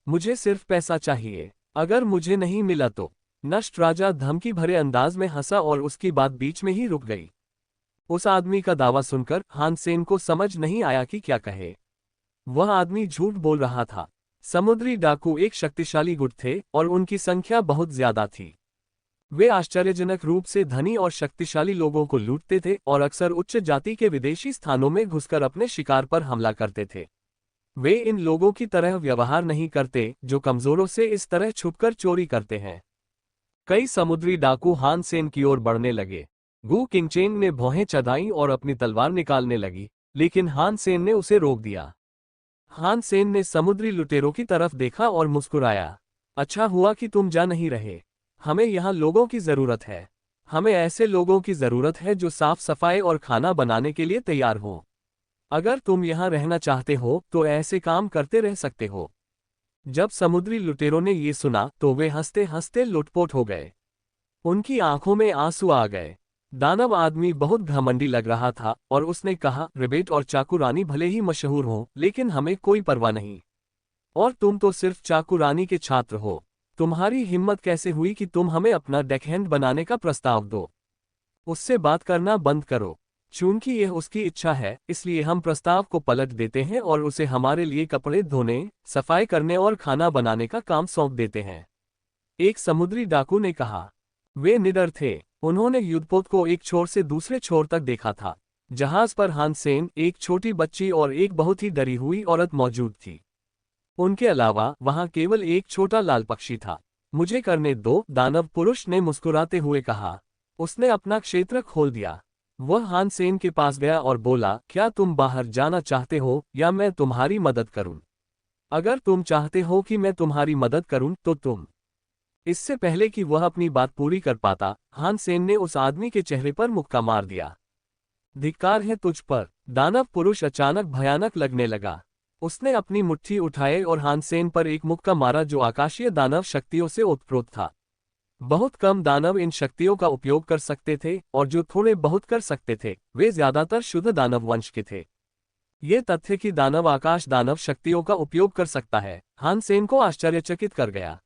मुझे सिर्फ पैसा चाहिए। अगर मुझे नहीं मिला तो। नष्ट राजा धमकी भरे अंदाज में हंसा और उसकी बात बीच में ही रुक गई। उस आदमी का दावा सुनकर हान सेन को समझ नहीं आया कि क्या कहे। वह आदमी झूठ बोल रहा था। समुद्री डाकू एक शक्तिशाली गुट थे और उनकी संख्या बहुत ज्यादा थी। वे आश्चर्यजनक रूप से धनी और शक्तिशाली लोगों को लूटते थे और अक्सर उच्च जाति के विदेशी स्थानों में घुसकर अपने शिकार पर हमला करते थे। वे इन लोगों की तरह व्यवहार नहीं करते जो कमजोरों से इस तरह छुपकर चोरी करते हैं। कई समुद्री डाकू हान सेन की ओर बढ़ने लगे। गु किनचेंग ने भौहें चढ़ाई और अपनी तलवार निकालने लगी, लेकिन हान सेन ने उसे रोक दिया। हान सेन ने समुद्री लुटेरों की तरफ देखा और मुस्कुराया। अच्छा हुआ कि तुम जा नहीं रहे। हमें यहाँ लोगों की जरूरत है। हमें ऐसे लोगों की जरूरत है जो साफ सफाई और खाना बनाने के लिए तैयार हों। अगर तुम यहाँ रहना चाहते हो तो ऐसे काम करते रह सकते हो। जब समुद्री लुटेरों ने ये सुना तो वे हंसते हंसते लुटपुट हो गए। उनकी आंखों में आंसू आ गए। दानव आदमी बहुत घमंडी लग रहा था और उसने कहा, रिबेट और चाकू रानी भले ही मशहूर हों, लेकिन हमें कोई परवाह नहीं। और तुम तो सिर्फ चाकू रानी के छात्र हो। तुम्हारी हिम्मत कैसे हुई कि तुम हमें अपना डेकहैंड बनाने का प्रस्ताव दो? उससे बात करना बंद करो। चूंकि यह उसकी इच्छा है, इसलिए हम प्रस्ताव को पलट देते हैं और उसे हमारे लिए कपड़े धोने, सफाई करने और खाना बनाने का काम सौंप देते हैं। एक समुद्री डाकू ने कहा। वे निडर थे। उन्होंने युद्धपोत को एक छोर से दूसरे छोर तक देखा था। जहाज पर हान सेन, एक छोटी बच्ची और एक बहुत ही डरी हुई औरत मौजूद थी। उनके अलावा वहां केवल एक छोटा लाल पक्षी था। मुझे करने दो, दानव पुरुष ने मुस्कुराते हुए कहा। उसने अपना क्षेत्र खोल दिया। वह हान सेन के पास गया और बोला, क्या तुम बाहर जाना चाहते हो या मैं तुम्हारी मदद करूं? अगर तुम चाहते हो कि मैं तुम्हारी मदद करूं तो तुम। इससे पहले कि वह अपनी बात पूरी कर पाता, हान सेन ने उस आदमी के चेहरे पर मुक्का मार दिया। धिक्कार है तुझ पर। दानव पुरुष अचानक भयानक लगने लगा। उसने अपनी मुट्ठी उठाए और हान सेन पर एक मुक्का मारा जो आकाशीय दानव शक्तियों से ओतप्रोत था। बहुत कम दानव इन शक्तियों का उपयोग कर सकते थे और जो थोड़े बहुत कर सकते थे वे ज्यादातर शुद्ध दानव वंश के थे। ये तथ्य कि दानव आकाश दानव शक्तियों का उपयोग कर सकता है, हान सेन को आश्चर्यचकित कर गया।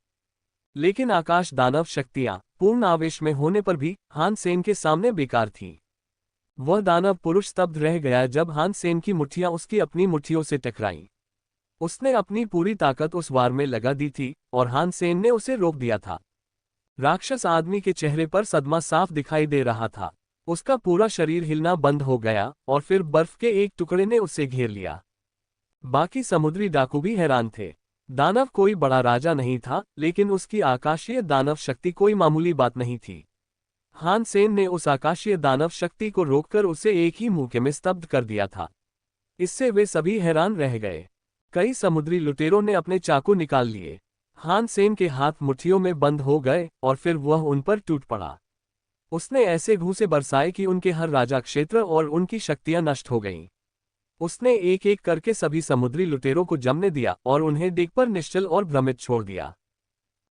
लेकिन आकाश दानव शक्तियां पूर्ण आवेश में होने पर भी हान सेन के सामने बेकार थीं। वह दानव पुरुष स्तब्ध रह गया जब हान सेन की मुट्ठियां उसकी अपनी मुट्ठियों से टकराईं। उसने अपनी पूरी ताकत उस वार में लगा दी थी और हान सेन ने उसे रोक दिया था। राक्षस आदमी के चेहरे पर सदमा साफ दिखाई दे रहा था। उसका पूरा शरीर हिलना बंद हो गया और फिर बर्फ के एक टुकड़े ने उसे घेर लिया। बाकी समुद्री डाकू भी हैरान थे। दानव कोई बड़ा राजा नहीं था, लेकिन उसकी आकाशीय दानव शक्ति कोई मामूली बात नहीं थी। हान सेन ने उस आकाशीय दानव शक्ति को रोककर उसे एक ही मुक्के में स्तब्ध कर दिया था। इससे वे सभी हैरान रह गए। कई समुद्री लुटेरों ने अपने चाकू निकाल लिए। हान सेन के हाथ मुट्ठियों में बंद हो गए और फिर वह उन पर टूट पड़ा। उसने ऐसे घूंसे बरसाए कि उनके हर राजा क्षेत्र और उनकी शक्तियां नष्ट हो गईं। उसने एक एक करके सभी समुद्री लुटेरों को जमने दिया और उन्हें देखकर निश्चल और भ्रमित छोड़ दिया।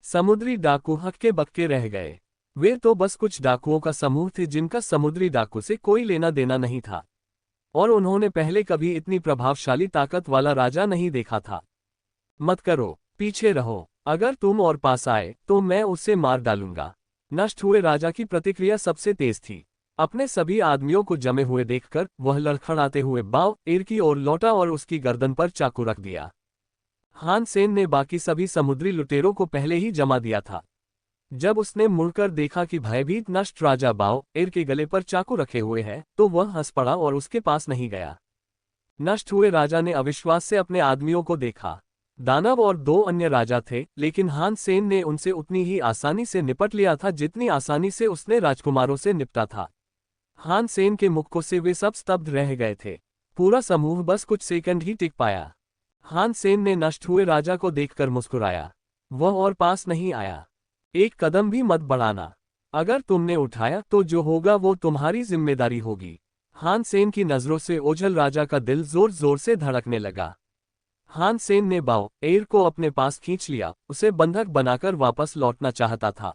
समुद्री डाकू हक्के बक्के रह गए। वे तो बस कुछ डाकुओं का समूह थे जिनका समुद्री डाकू से कोई लेना देना नहीं था, और उन्होंने पहले कभी इतनी प्रभावशाली ताकत वाला राजा नहीं देखा था। मत करो, पीछे रहो। अगर तुम और पास आए तो मैं उसे मार डालूंगा। नष्ट हुए राजा की प्रतिक्रिया सबसे तेज थी। अपने सभी आदमियों को जमे हुए देखकर वह लड़खड़ाते हुए बाव एर की ओर लौटा और उसकी गर्दन पर चाकू रख दिया। हान सेन ने बाकी सभी समुद्री लुटेरों को पहले ही जमा दिया था। जब उसने मुड़कर देखा कि भयभीत नष्ट राजा बाव एर के गले पर चाकू रखे हुए है तो वह हंस पड़ा और उसके पास नहीं गया। नष्ट हुए राजा ने अविश्वास से अपने आदमियों को देखा। दानव और दो अन्य राजा थे, लेकिन हान सेन ने उनसे उतनी ही आसानी से निपट लिया था जितनी आसानी से उसने राजकुमारों से निपटा था। हान सेन के मुक्कों से वे सब स्तब्ध रह गए थे। पूरा समूह बस कुछ सेकंड ही टिक पाया। हान सेन ने नष्ट हुए राजा को देखकर मुस्कुराया। वह और पास नहीं आया। एक कदम भी मत बढ़ाना। अगर तुमने उठाया तो जो होगा वो तुम्हारी जिम्मेदारी होगी। हान सेन की नजरों से ओझल राजा का दिल जोर जोर से धड़कने लगा। हान सेन ने बाव एर को अपने पास खींच लिया, उसे बंधक बनाकर वापस लौटना चाहता था।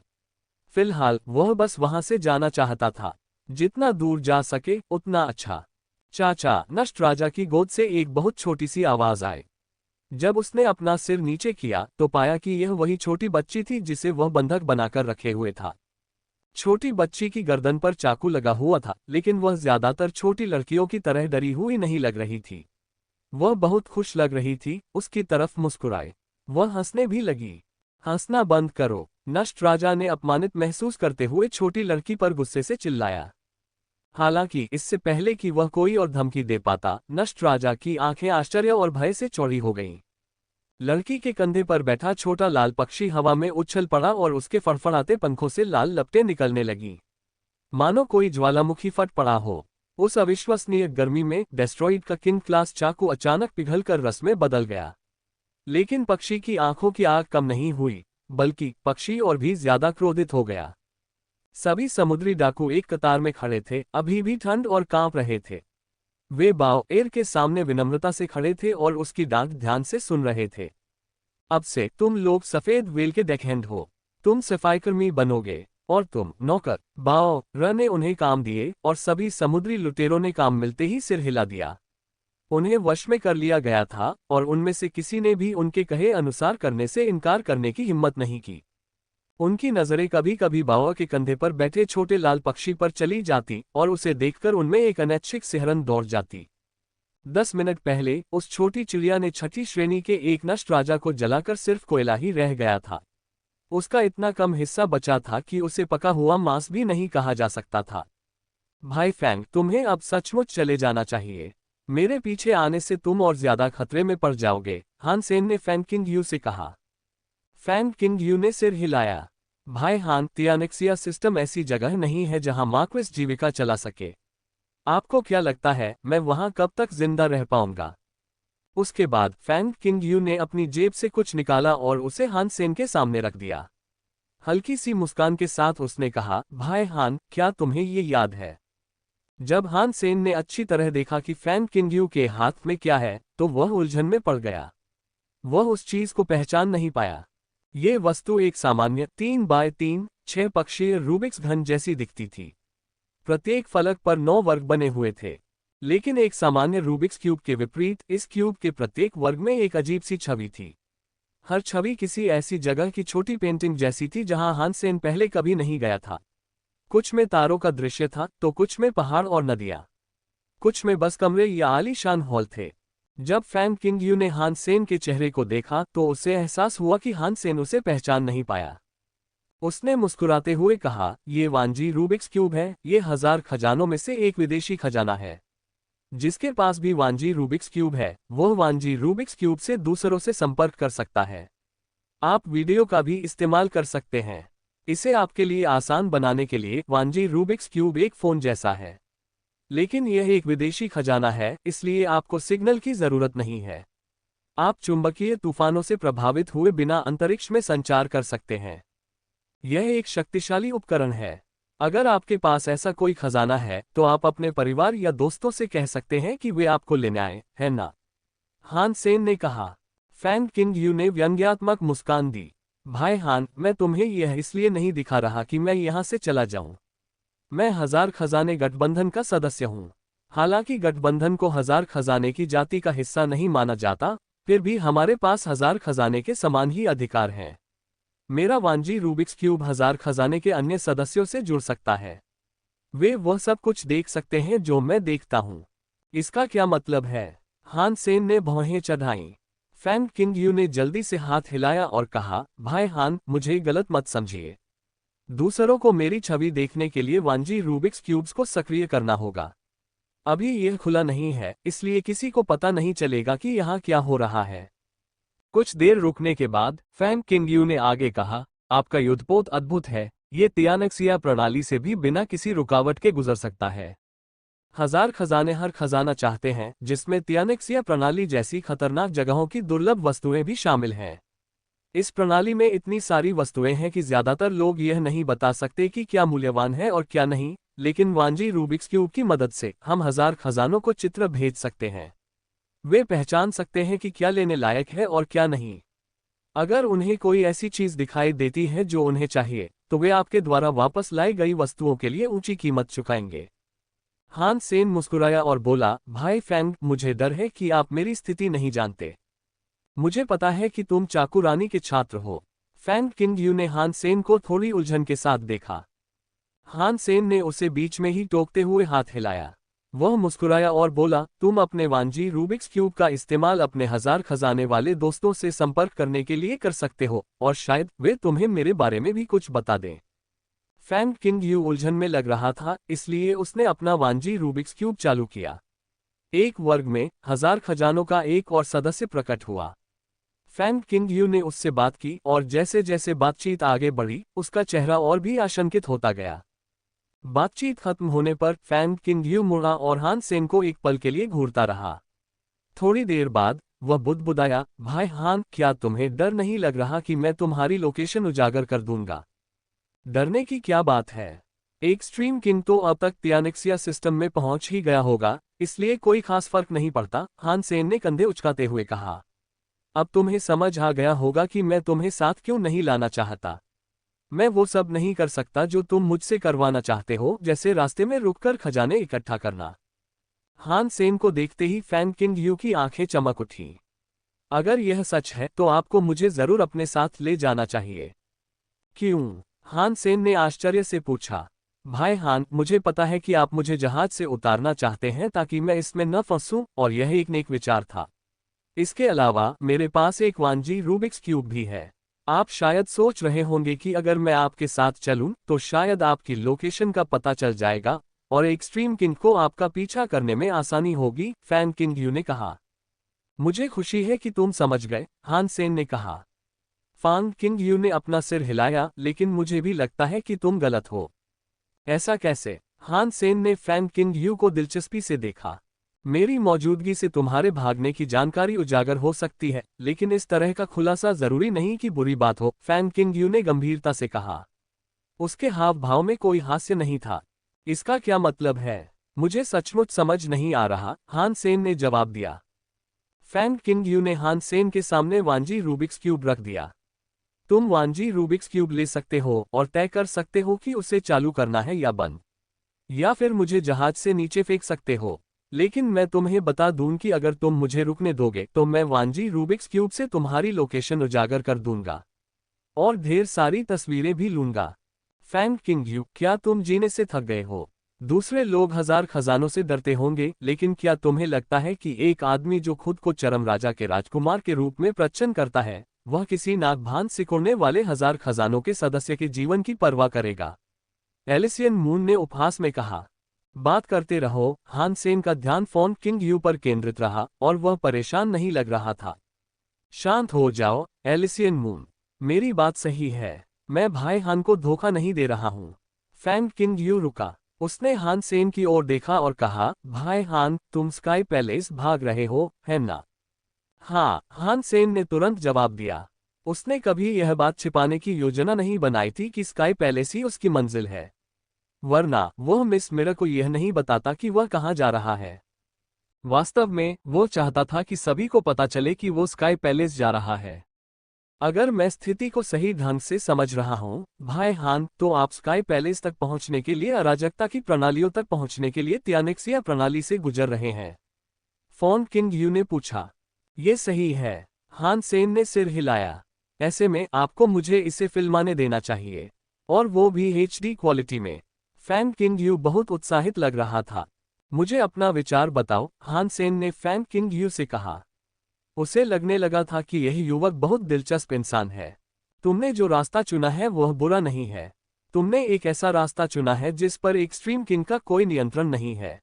फिलहाल वह बस वहां से जाना चाहता था। जितना दूर जा सके उतना अच्छा। चाचा, नष्ट राजा की गोद से एक बहुत छोटी सी आवाज आई। जब उसने अपना सिर नीचे किया तो पाया कि यह वही छोटी बच्ची थी जिसे वह बंधक बनाकर रखे हुए था। छोटी बच्ची की गर्दन पर चाकू लगा हुआ था, लेकिन वह ज्यादातर छोटी लड़कियों की तरह डरी हुई नहीं लग रही थी। वह बहुत खुश लग रही थी। उसकी तरफ मुस्कुराए। वह हंसने भी लगी। हंसना बंद करो, नष्ट राजा ने अपमानित महसूस करते हुए छोटी लड़की पर गुस्से से चिल्लाया। हालांकि इससे पहले कि वह कोई और धमकी दे पाता, नष्ट राजा की आंखें आश्चर्य और भय से चौड़ी हो गईं। लड़की के कंधे पर बैठा छोटा लाल पक्षी हवा में उछल पड़ा और उसके फड़फड़ाते पंखों से लाल लपटें निकलने लगीं, मानो कोई ज्वालामुखी फट पड़ा हो। उस अविश्वसनीय गर्मी में डेस्ट्रॉइड का किंग क्लास चाकू अचानक पिघलकर रस में बदल गया। लेकिन पक्षी की आंखों की आग कम नहीं हुई, बल्कि पक्षी और भी ज्यादा क्रोधित हो गया। सभी समुद्री डाकू एक कतार में खड़े थे, अभी भी ठंड और कांप रहे थे। वे बाओ एयर के सामने विनम्रता से खड़े थे और उसकी डांट ध्यान से सुन रहे थे। अब से तुम लोग सफेद व्हेल के डेकहैंड हो, तुम सफाईकर्मी बनोगे, और तुम नौकर। बाओ र ने उन्हें काम दिए और सभी समुद्री लुटेरों ने काम मिलते ही सिर हिला दिया। उन्हें वश में कर लिया गया था और उनमें से किसी ने भी उनके कहे अनुसार करने से इनकार करने की हिम्मत नहीं की। उनकी नजरें कभी कभी बावा के कंधे पर बैठे छोटे लाल पक्षी पर चली जाती और उसे देखकर उनमें एक अनैच्छिक सिहरन दौड़ जाती। 10 मिनट पहले उस छोटी चिड़िया ने छठी श्रेणी के एक नष्ट राजा को जलाकर सिर्फ कोयला ही रह गया था। उसका इतना कम हिस्सा बचा था कि उसे पका हुआ मांस भी नहीं कहा जा सकता था। भाई फैंग, तुम्हें अब सचमुच चले जाना चाहिए। मेरे पीछे आने से तुम और ज्यादा खतरे में पड़ जाओगे, हान सेन ने फैंग किंग यू से कहा। फैंग किंग यू ने सिर हिलाया। भाई हान, तियानेक्सिया सिस्टम ऐसी जगह नहीं है जहां मार्क्वेस जीविका चला सके। आपको क्या लगता है मैं वहां कब तक जिंदा रह पाऊंगा? उसके बाद फैंग किंग यू ने अपनी जेब से कुछ निकाला और उसे हान सेन के सामने रख दिया। हल्की सी मुस्कान के साथ उसने कहा, भाई हान, क्या तुम्हें ये याद है? जब हान सेन ने अच्छी तरह देखा कि फैंग किंग यू के हाथ में क्या है, तो वह उलझन में पड़ गया। वह उस चीज को पहचान नहीं पाया। ये वस्तु एक सामान्य 3 बाय 3 6 पक्षीय रूबिक्स घन जैसी दिखती थी। प्रत्येक फलक पर 9 वर्ग बने हुए थे। लेकिन एक सामान्य रूबिक्स क्यूब के विपरीत इस क्यूब के प्रत्येक वर्ग में एक अजीब सी छवि थी। हर छवि किसी ऐसी जगह की छोटी पेंटिंग जैसी थी जहां हान सेन पहले कभी नहीं गया था। कुछ में तारों का दृश्य था, तो कुछ में पहाड़ और नदियां। कुछ में बस कमरे या आलीशान हॉल थे। जब फैंग किंग यू ने हान सेन के चेहरे को देखा तो उसे एहसास हुआ कि हान सेन उसे पहचान नहीं पाया। उसने मुस्कुराते हुए कहा, ये वांजी रूबिक्स क्यूब है, ये 1000 खजानों में से एक विदेशी खजाना है। जिसके पास भी वांजी रूबिक्स क्यूब है, वह वांजी रूबिक्स क्यूब से दूसरों से संपर्क कर सकता है। आप वीडियो का भी इस्तेमाल कर सकते हैं। इसे आपके लिए आसान बनाने के लिए वांजी रूबिक्स क्यूब एक फोन जैसा है। लेकिन यह एक विदेशी खजाना है, इसलिए आपको सिग्नल की जरूरत नहीं है। आप चुंबकीय तूफानों से प्रभावित हुए बिना अंतरिक्ष में संचार कर सकते हैं। यह एक शक्तिशाली उपकरण है। अगर आपके पास ऐसा कोई खजाना है तो आप अपने परिवार या दोस्तों से कह सकते हैं कि वे आपको लेने आए, है ना? हान सेन ने कहा। फैंग किंग यू ने व्यंग्यात्मक मुस्कान दी। भाई हान, मैं तुम्हें यह इसलिए नहीं दिखा रहा कि मैं यहां से चला जाऊं। मैं 1000 खजाने गठबंधन का सदस्य हूं। हालांकि गठबंधन को 1000 खजाने की जाति का हिस्सा नहीं माना जाता, फिर भी हमारे पास 1000 खजाने के समान ही अधिकार हैं। मेरा वांजी रूबिक्स क्यूब 1000 खजाने के अन्य सदस्यों से जुड़ सकता है। वे वह सब कुछ देख सकते हैं जो मैं देखता हूं। इसका क्या मतलब है? हान सेन ने भौहें चढ़ाईं। फैंग किंग यू ने जल्दी से हाथ हिलाया और कहा, भाई हान, मुझे गलत मत समझिए। दूसरों को मेरी छवि देखने के लिए वांजी रूबिक्स क्यूब्स को सक्रिय करना होगा। अभी यह खुला नहीं है, इसलिए किसी को पता नहीं चलेगा कि यहाँ क्या हो रहा है। कुछ देर रुकने के बाद फैंग किंग यू ने आगे कहा, आपका युद्धपोत अद्भुत है, ये तियानेक्सिया प्रणाली से भी बिना किसी रुकावट के गुजर सकता है। 1000 खजाने हर खजाना चाहते हैं जिसमें तियानेक्सिया प्रणाली जैसी खतरनाक जगहों की दुर्लभ वस्तुएं भी शामिल हैं। इस प्रणाली में इतनी सारी वस्तुएं हैं कि ज्यादातर लोग यह नहीं बता सकते कि क्या मूल्यवान है और क्या नहीं, लेकिन वांजी रूबिक्स क्यूब की मदद से हम 1000 खजानों को चित्र भेज सकते हैं। वे पहचान सकते हैं कि क्या लेने लायक है और क्या नहीं। अगर उन्हें कोई ऐसी चीज दिखाई देती है जो उन्हें चाहिए, तो वे आपके द्वारा वापस लाई गई वस्तुओं के लिए ऊंची कीमत चुकाएंगे। हान सेन मुस्कुराया और बोला, भाई फैंग, मुझे डर है कि आप मेरी स्थिति नहीं जानते। मुझे पता है कि तुम चाकू रानी के छात्र हो। फैंग किंग यू ने हान सेन को थोड़ी उलझन के साथ देखा। हान सेन ने उसे बीच में ही टोकते हुए हाथ हिलाया। वह मुस्कुराया और बोला, तुम अपने वांजी रूबिक्स क्यूब का इस्तेमाल अपने 1000 खजाने वाले दोस्तों से संपर्क करने के लिए कर सकते हो, और शायद वे तुम्हें मेरे बारे में भी कुछ बता दें। फैंग किंग यू उलझन में लग रहा था, इसलिए उसने अपना वांजी रूबिक्स क्यूब चालू किया। एक वर्ग में 1000 खजानों का एक और सदस्य प्रकट हुआ। फैंग किंग यू ने उससे बात की और जैसे जैसे बातचीत आगे बढ़ी, उसका चेहरा और भी आशंकित होता गया। बातचीत खत्म होने पर फैंग किंग यू मुड़ा और हान सेन को एक पल के लिए घूरता रहा। थोड़ी देर बाद वह बुदबुदाया, भाई हान, क्या तुम्हें डर नहीं लग रहा कि मैं तुम्हारी लोकेशन उजागर कर दूंगा? डरने की क्या बात है? एक्सट्रीम किंग तो अब तक तियानिक्सिया सिस्टम में पहुंच ही गया होगा, इसलिए कोई खास फर्क नहीं पड़ता, हान सेन ने कंधे उचकाते हुए कहा। अब तुम्हें समझ आ गया होगा कि मैं तुम्हें साथ क्यों नहीं लाना चाहता। मैं वो सब नहीं कर सकता जो तुम मुझसे करवाना चाहते हो, जैसे रास्ते में रुककर खजाने इकट्ठा करना। हान सेन को देखते ही फैंग किंग यू की आंखें चमक उठी। अगर यह सच है तो आपको मुझे जरूर अपने साथ ले जाना चाहिए। क्यों? हान सेन ने आश्चर्य से पूछा। भाई हान, मुझे पता है कि आप मुझे जहाज से उतारना चाहते हैं ताकि मैं इसमें न फंसूं, और यह एक नेक विचार था। इसके अलावा मेरे पास एक वांजी रूबिक्स क्यूब भी है। आप शायद सोच रहे होंगे कि अगर मैं आपके साथ चलूं तो शायद आपकी लोकेशन का पता चल जाएगा और एक्सट्रीम किंग को आपका पीछा करने में आसानी होगी, फैंग किंग यू ने कहा। मुझे खुशी है कि तुम समझ गए, हान सेन ने कहा। फैंग किंग यू ने अपना सिर हिलाया, लेकिन मुझे भी लगता है कि तुम गलत हो। ऐसा कैसे? हान सेन ने फैंग किंग यू को दिलचस्पी से देखा। मेरी मौजूदगी से तुम्हारे भागने की जानकारी उजागर हो सकती है, लेकिन इस तरह का खुलासा जरूरी नहीं कि बुरी बात हो, फैंग किंग यू ने गंभीरता से कहा। उसके हाव भाव में कोई हास्य नहीं था। इसका क्या मतलब है? मुझे सचमुच समझ नहीं आ रहा, हान सेन ने जवाब दिया। फैंग किंग यू ने हान सेन के सामने वांजी रूबिक्स क्यूब रख दिया। तुम वांजी रूबिक्स क्यूब ले सकते हो और तय कर सकते हो कि उसे चालू करना है या बंद, या फिर मुझे जहाज से नीचे फेंक सकते हो। लेकिन मैं तुम्हें बता दूं कि अगर तुम मुझे रुकने दोगे तो मैं वांजी रूबिक्स क्यूब से तुम्हारी लोकेशन उजागर कर दूंगा और ढेर सारी तस्वीरें भी लूंगा। फैंग किंग यू, क्या तुम जीने से थक गए हो? दूसरे लोग हजार खजानों से डरते होंगे, लेकिन क्या तुम्हें लगता है कि एक आदमी जो खुद को चरम राजा के राजकुमार के रूप में प्रच्छन्न करता है, वह किसी नागभान सिकुड़ने वाले हजार खजानों के सदस्य के जीवन की परवाह करेगा? एलिसियन मून ने उपहास में कहा। बात करते रहो, हान सेन का ध्यान फैंग किंग यू पर केंद्रित रहा और वह परेशान नहीं लग रहा था। शांत हो जाओ, एलिसियन मून। मेरी बात सही है, मैं भाई हान को धोखा नहीं दे रहा हूं। फैंग किंग यू रुका। उसने हान सेन की ओर देखा और कहा, भाई हान, तुम स्काई पैलेस भाग रहे हो, है ना? हाँ, हान सेन ने तुरंत जवाब दिया। उसने कभी यह बात छिपाने की योजना नहीं बनाई थी कि स्काई पैलेस ही उसकी मंजिल है, वरना वह मिस मिरा को यह नहीं बताता कि वह कहाँ जा रहा है। वास्तव में वो चाहता था कि सभी को पता चले कि वो स्काई पैलेस जा रहा है। अगर मैं स्थिति को सही ढंग से समझ रहा हूं, भाई हान, तो आप स्काई पैलेस तक पहुंचने के लिए अराजकता की प्रणालियों तक पहुंचने के लिए तियानिक्सिया प्रणाली से गुजर रहे हैं। फैंग किंग यू ने पूछा। ये सही है, हान सेन ने सिर हिलाया। ऐसे में आपको मुझे इसे फिल्माने देना चाहिए, और वो भी HD क्वालिटी में। फैंग किंग यू बहुत उत्साहित लग रहा था। मुझे अपना विचार बताओ, हान सेन ने फैंग किंग यू से कहा। उसे लगने लगा था कि यह युवक बहुत दिलचस्प इंसान है। तुमने जो रास्ता चुना है वह बुरा नहीं है। तुमने एक ऐसा रास्ता चुना है जिस पर एक्सट्रीम किंग का कोई नियंत्रण नहीं है।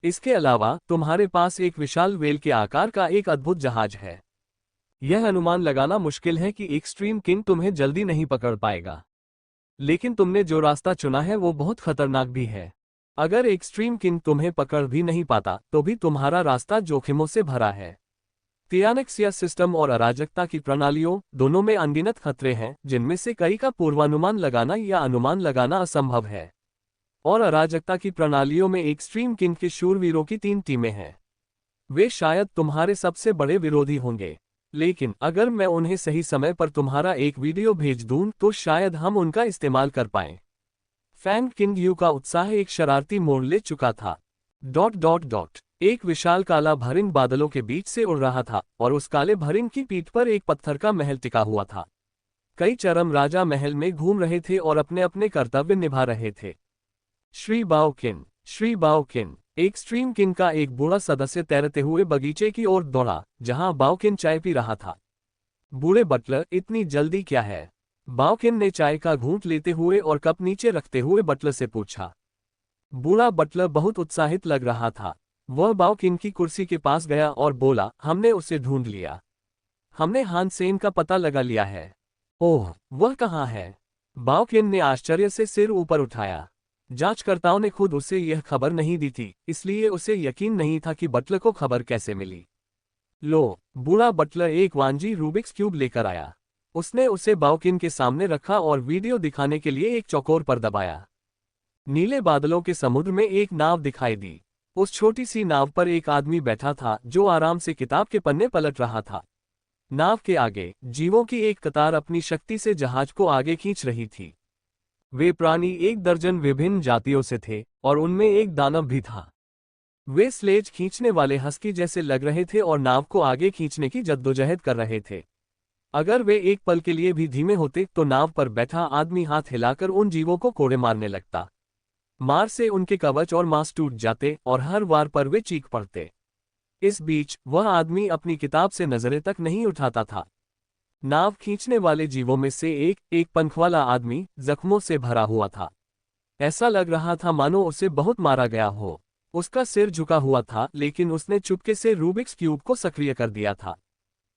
इसके अलावा तुम्हारे पास एक विशाल व्हेल के आकार का एक अद्भुत जहाज है। यह अनुमान लगाना मुश्किल है कि एक्सट्रीम किंग तुम्हें जल्दी नहीं पकड़ पाएगा, लेकिन तुमने जो रास्ता चुना है वो बहुत खतरनाक भी है। अगर एक्सट्रीम किंग तुम्हें पकड़ भी नहीं पाता तो भी तुम्हारा रास्ता जोखिमों से भरा है। तियानिक्सिया सिस्टम और अराजकता की प्रणालियों दोनों में अनगिनत खतरे हैं, जिनमें से कई का पूर्वानुमान लगाना या अनुमान लगाना असंभव है। और अराजकता की प्रणालियों में एक्सट्रीम किंग के शूरवीरों की 3 टीमें हैं। वे शायद तुम्हारे सबसे बड़े विरोधी होंगे, लेकिन अगर मैं उन्हें सही समय पर तुम्हारा एक वीडियो भेज दूं तो शायद हम उनका इस्तेमाल कर पाएं। फैंग किंग यू का उत्साह एक शरारती मोड़ ले चुका था। ... एक विशाल काला भरिंग बादलों के बीच से उड़ रहा था और उस काले भरिंग की पीठ पर एक पत्थर का महल टिका हुआ था। कई चरम राजा महल में घूम रहे थे और अपने अपने कर्तव्य निभा रहे थे। श्री बाओकिन, एक्सट्रीम किंग का एक बूढ़ा सदस्य तैरते हुए बगीचे की ओर दौड़ा, जहां बाओकिन चाय पी रहा था। बूढ़े बटलर, इतनी जल्दी क्या है? बाओकिन ने चाय का घूंट लेते हुए और कप नीचे रखते हुए बटलर से पूछा। बूढ़ा बटलर बहुत उत्साहित लग रहा था। वह बाओकिन की कुर्सी के पास गया और बोला, हमने उसे ढूंढ लिया। हमने हान सेन का पता लगा लिया है। ओह, वह कहाँ है? बाओकिन ने आश्चर्य से सिर ऊपर उठाया। जांचकर्ताओं ने खुद उसे यह खबर नहीं दी थी, इसलिए उसे यकीन नहीं था कि बटलर को खबर कैसे मिली। लो, बूढ़ा बटलर एक वांजी रूबिक्स क्यूब लेकर आया। उसने उसे बाउकिन के सामने रखा और वीडियो दिखाने के लिए एक चौकोर पर दबाया। नीले बादलों के समुद्र में एक नाव दिखाई दी। उस छोटी सी नाव पर एक आदमी बैठा था जो आराम से किताब के पन्ने पलट रहा था। नाव के आगे जीवों की एक कतार अपनी शक्ति से जहाज को आगे खींच रही थी। वे प्राणी 1 दर्जन विभिन्न जातियों से थे और उनमें एक दानव भी था। वे स्लेज खींचने वाले हस्की जैसे लग रहे थे और नाव को आगे खींचने की जद्दोजहद कर रहे थे। अगर वे एक पल के लिए भी धीमे होते तो नाव पर बैठा आदमी हाथ हिलाकर उन जीवों को कोड़े मारने लगता। मार से उनके कवच और मांस टूट जाते और हर वार पर वे चीख पड़ते। इस बीच वह आदमी अपनी किताब से नजरें तक नहीं उठाता था। नाव खींचने वाले जीवों में से एक पंख वाला आदमी जख्मों से भरा हुआ था। ऐसा लग रहा था मानो उसे बहुत मारा गया हो। उसका सिर झुका हुआ था, लेकिन उसने चुपके से रूबिक्स क्यूब को सक्रिय कर दिया था।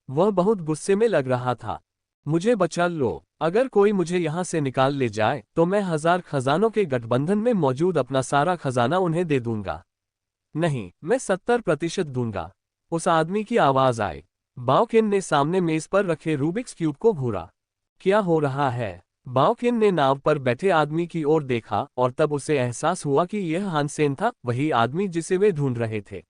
वह बहुत गुस्से में लग रहा था। मुझे बचा लो, अगर कोई मुझे यहां से निकाल ले जाए तो मैं 1000 खजानों के गठबंधन में मौजूद अपना सारा खजाना उन्हें दे दूंगा। नहीं, मैं 70% दूंगा। उस आदमी की आवाज आई। बाउकिन ने सामने मेज पर रखे रूबिक्स क्यूब को घूरा। क्या हो रहा है? बाउकिन ने नाव पर बैठे आदमी की ओर देखा और तब उसे एहसास हुआ कि यह हानसेन था, वही आदमी जिसे वे ढूंढ रहे थे।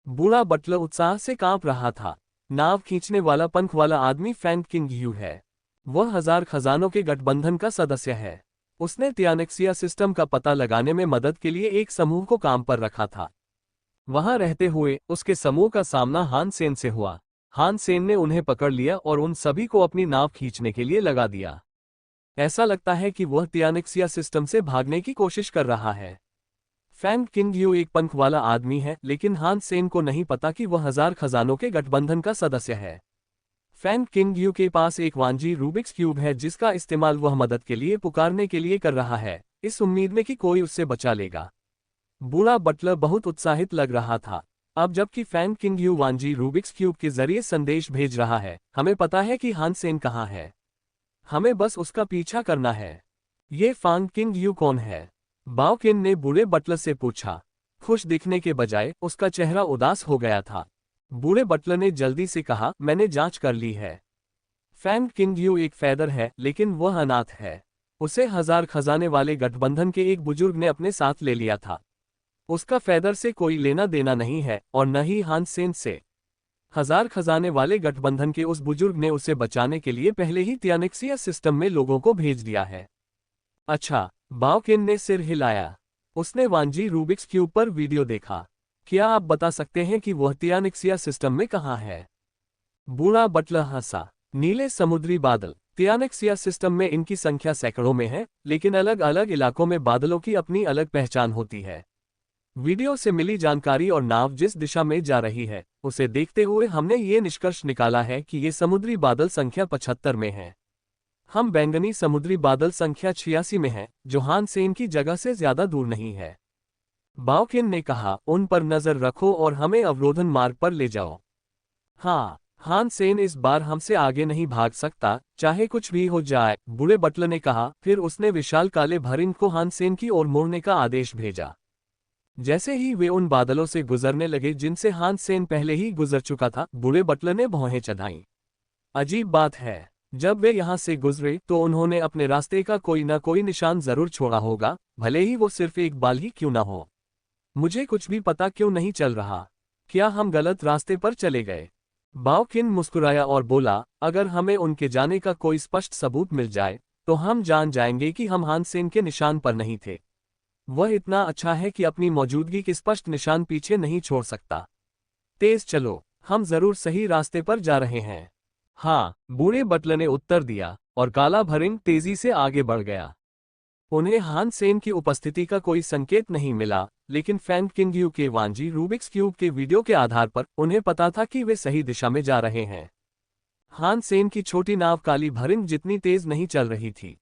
बूढ़ा बटलर उत्साह से कांप रहा था। नाव खींचने वाला पंख वाला आदमी फैंग किंग यू है। वह 1000 खजानों के गठबंधन का सदस्य है। उसने तियानेक्सिया सिस्टम का पता लगाने में मदद के लिए एक समूह को काम पर रखा था। वहां रहते हुए उसके समूह का सामना हानसेन से हुआ। हानसेन ने उन्हें पकड़ लिया और उन सभी को अपनी नाव खींचने के लिए लगा दिया। ऐसा लगता है कि वह तियानेक्सिया सिस्टम से भागने की कोशिश कर रहा है। फैंग किंग यू एक पंख वाला आदमी है, लेकिन हानसेन को नहीं पता कि वह 1000 खजानों के गठबंधन का सदस्य है। फैंग किंग यू के पास एक वांजी रूबिक्स क्यूब है जिसका इस्तेमाल वह मदद के लिए पुकारने के लिए कर रहा है, इस उम्मीद में कि कोई उससे बचा लेगा। बूढ़ा बटलर बहुत उत्साहित लग रहा था। अब जबकि Fang King Yu Wanji Rubik's cube के जरिए संदेश भेज रहा है, हमें पता है कि हानसेन कहाँ है। हमें बस उसका पीछा करना है। ये फैंग किंग यू कौन है? बाउकिन ने बूढ़े बटलर से पूछा। खुश दिखने के बजाय उसका चेहरा उदास हो गया था। बूढ़े बटलर ने जल्दी से कहा, मैंने जांच कर ली है। फैंग किंग यू एक फैदर है, लेकिन वह अनाथ है। उसे 1000 खजाने वाले गठबंधन के एक बुजुर्ग ने अपने साथ ले लिया था। उसका फैदर से कोई लेना देना नहीं है और न ही हानसेन से। 1000 खजाने वाले गठबंधन के उस बुजुर्ग ने उसे बचाने के लिए पहले ही तियानेक्सिया सिस्टम में लोगों को भेज दिया है। अच्छा, बाउकिन ने सिर हिलाया। उसने वांजी रूबिक्स क्यूब पर वीडियो देखा। क्या आप बता सकते हैं कि वह तियानेक्सिया सिस्टम में कहाँ है? बूढ़ा बटलर हंसा। नीले समुद्री बादल। तियानेक्सिया सिस्टम में इनकी संख्या सैकड़ों में है, लेकिन अलग अलग इलाकों में बादलों की अपनी अलग पहचान होती है। वीडियो से मिली जानकारी और नाव जिस दिशा में जा रही है, उसे देखते हुए हमने ये निष्कर्ष निकाला है कि ये समुद्री बादल संख्या 75 में है। हम बैंगनी समुद्री बादल संख्या 86 में हैं, जो हानसेन की जगह से ज्यादा दूर नहीं है। बाउकिन ने कहा, उन पर नजर रखो और हमें अवरोधन मार्ग पर ले जाओ। हाँ, हानसेन इस बार हमसे आगे नहीं भाग सकता, चाहे कुछ भी हो जाए, बूढ़े बटलर ने कहा। फिर उसने विशाल काले भरिंग को हानसेन की ओर मोड़ने का आदेश भेजा। जैसे ही वे उन बादलों से गुजरने लगे जिनसे हानसेन पहले ही गुजर चुका था, बूढ़े बटलर ने भौहें चढ़ाईं। अजीब बात है, जब वे यहां से गुजरे तो उन्होंने अपने रास्ते का कोई न कोई निशान जरूर छोड़ा होगा, भले ही वो सिर्फ एक बाल ही क्यों न हो। मुझे कुछ भी पता क्यों नहीं चल रहा। क्या हम गलत रास्ते पर चले गए? बाउकिन मुस्कुराया और बोला, अगर हमें उनके जाने का कोई स्पष्ट सबूत मिल जाए तो हम जान जाएंगे कि हम हानसेन के निशान पर नहीं थे। वह इतना अच्छा है कि अपनी मौजूदगी के स्पष्ट निशान पीछे नहीं छोड़ सकता। तेज चलो, हम जरूर सही रास्ते पर जा रहे हैं। हाँ, बूढ़े बटलर ने उत्तर दिया और काला भरिंग तेजी से आगे बढ़ गया। उन्हें हानसेन की उपस्थिति का कोई संकेत नहीं मिला, लेकिन फैंग किंग यू के वांजी रूबिक्स क्यूब के वीडियो के आधार पर उन्हें पता था कि वे सही दिशा में जा रहे हैं। हानसेन की छोटी नाव काली भरिंग जितनी तेज नहीं चल रही थी।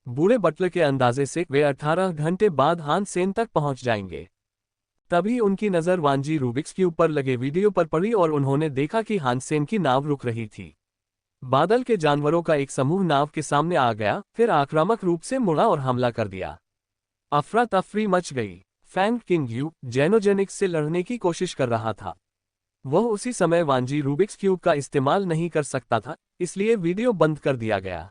बूढ़े बटलर के अंदाजे से वे 18 घंटे बाद हानसेन तक पहुंच जाएंगे। तभी उनकी नजर वांजी रूबिक्स क्यूब पर लगे वीडियो पर पड़ी और उन्होंने देखा कि हानसेन की नाव रुक रही थी। बादल के जानवरों का एक समूह नाव के सामने आ गया, फिर आक्रामक रूप से मुड़ा और हमला कर दिया। अफरा तफरी मच गई। फैंग किंग यू जेनोजेनिक्स से लड़ने की कोशिश कर रहा था। वह उसी समय वांजी रूबिक्स क्यूब का इस्तेमाल नहीं कर सकता था, इसलिए वीडियो बंद कर दिया गया।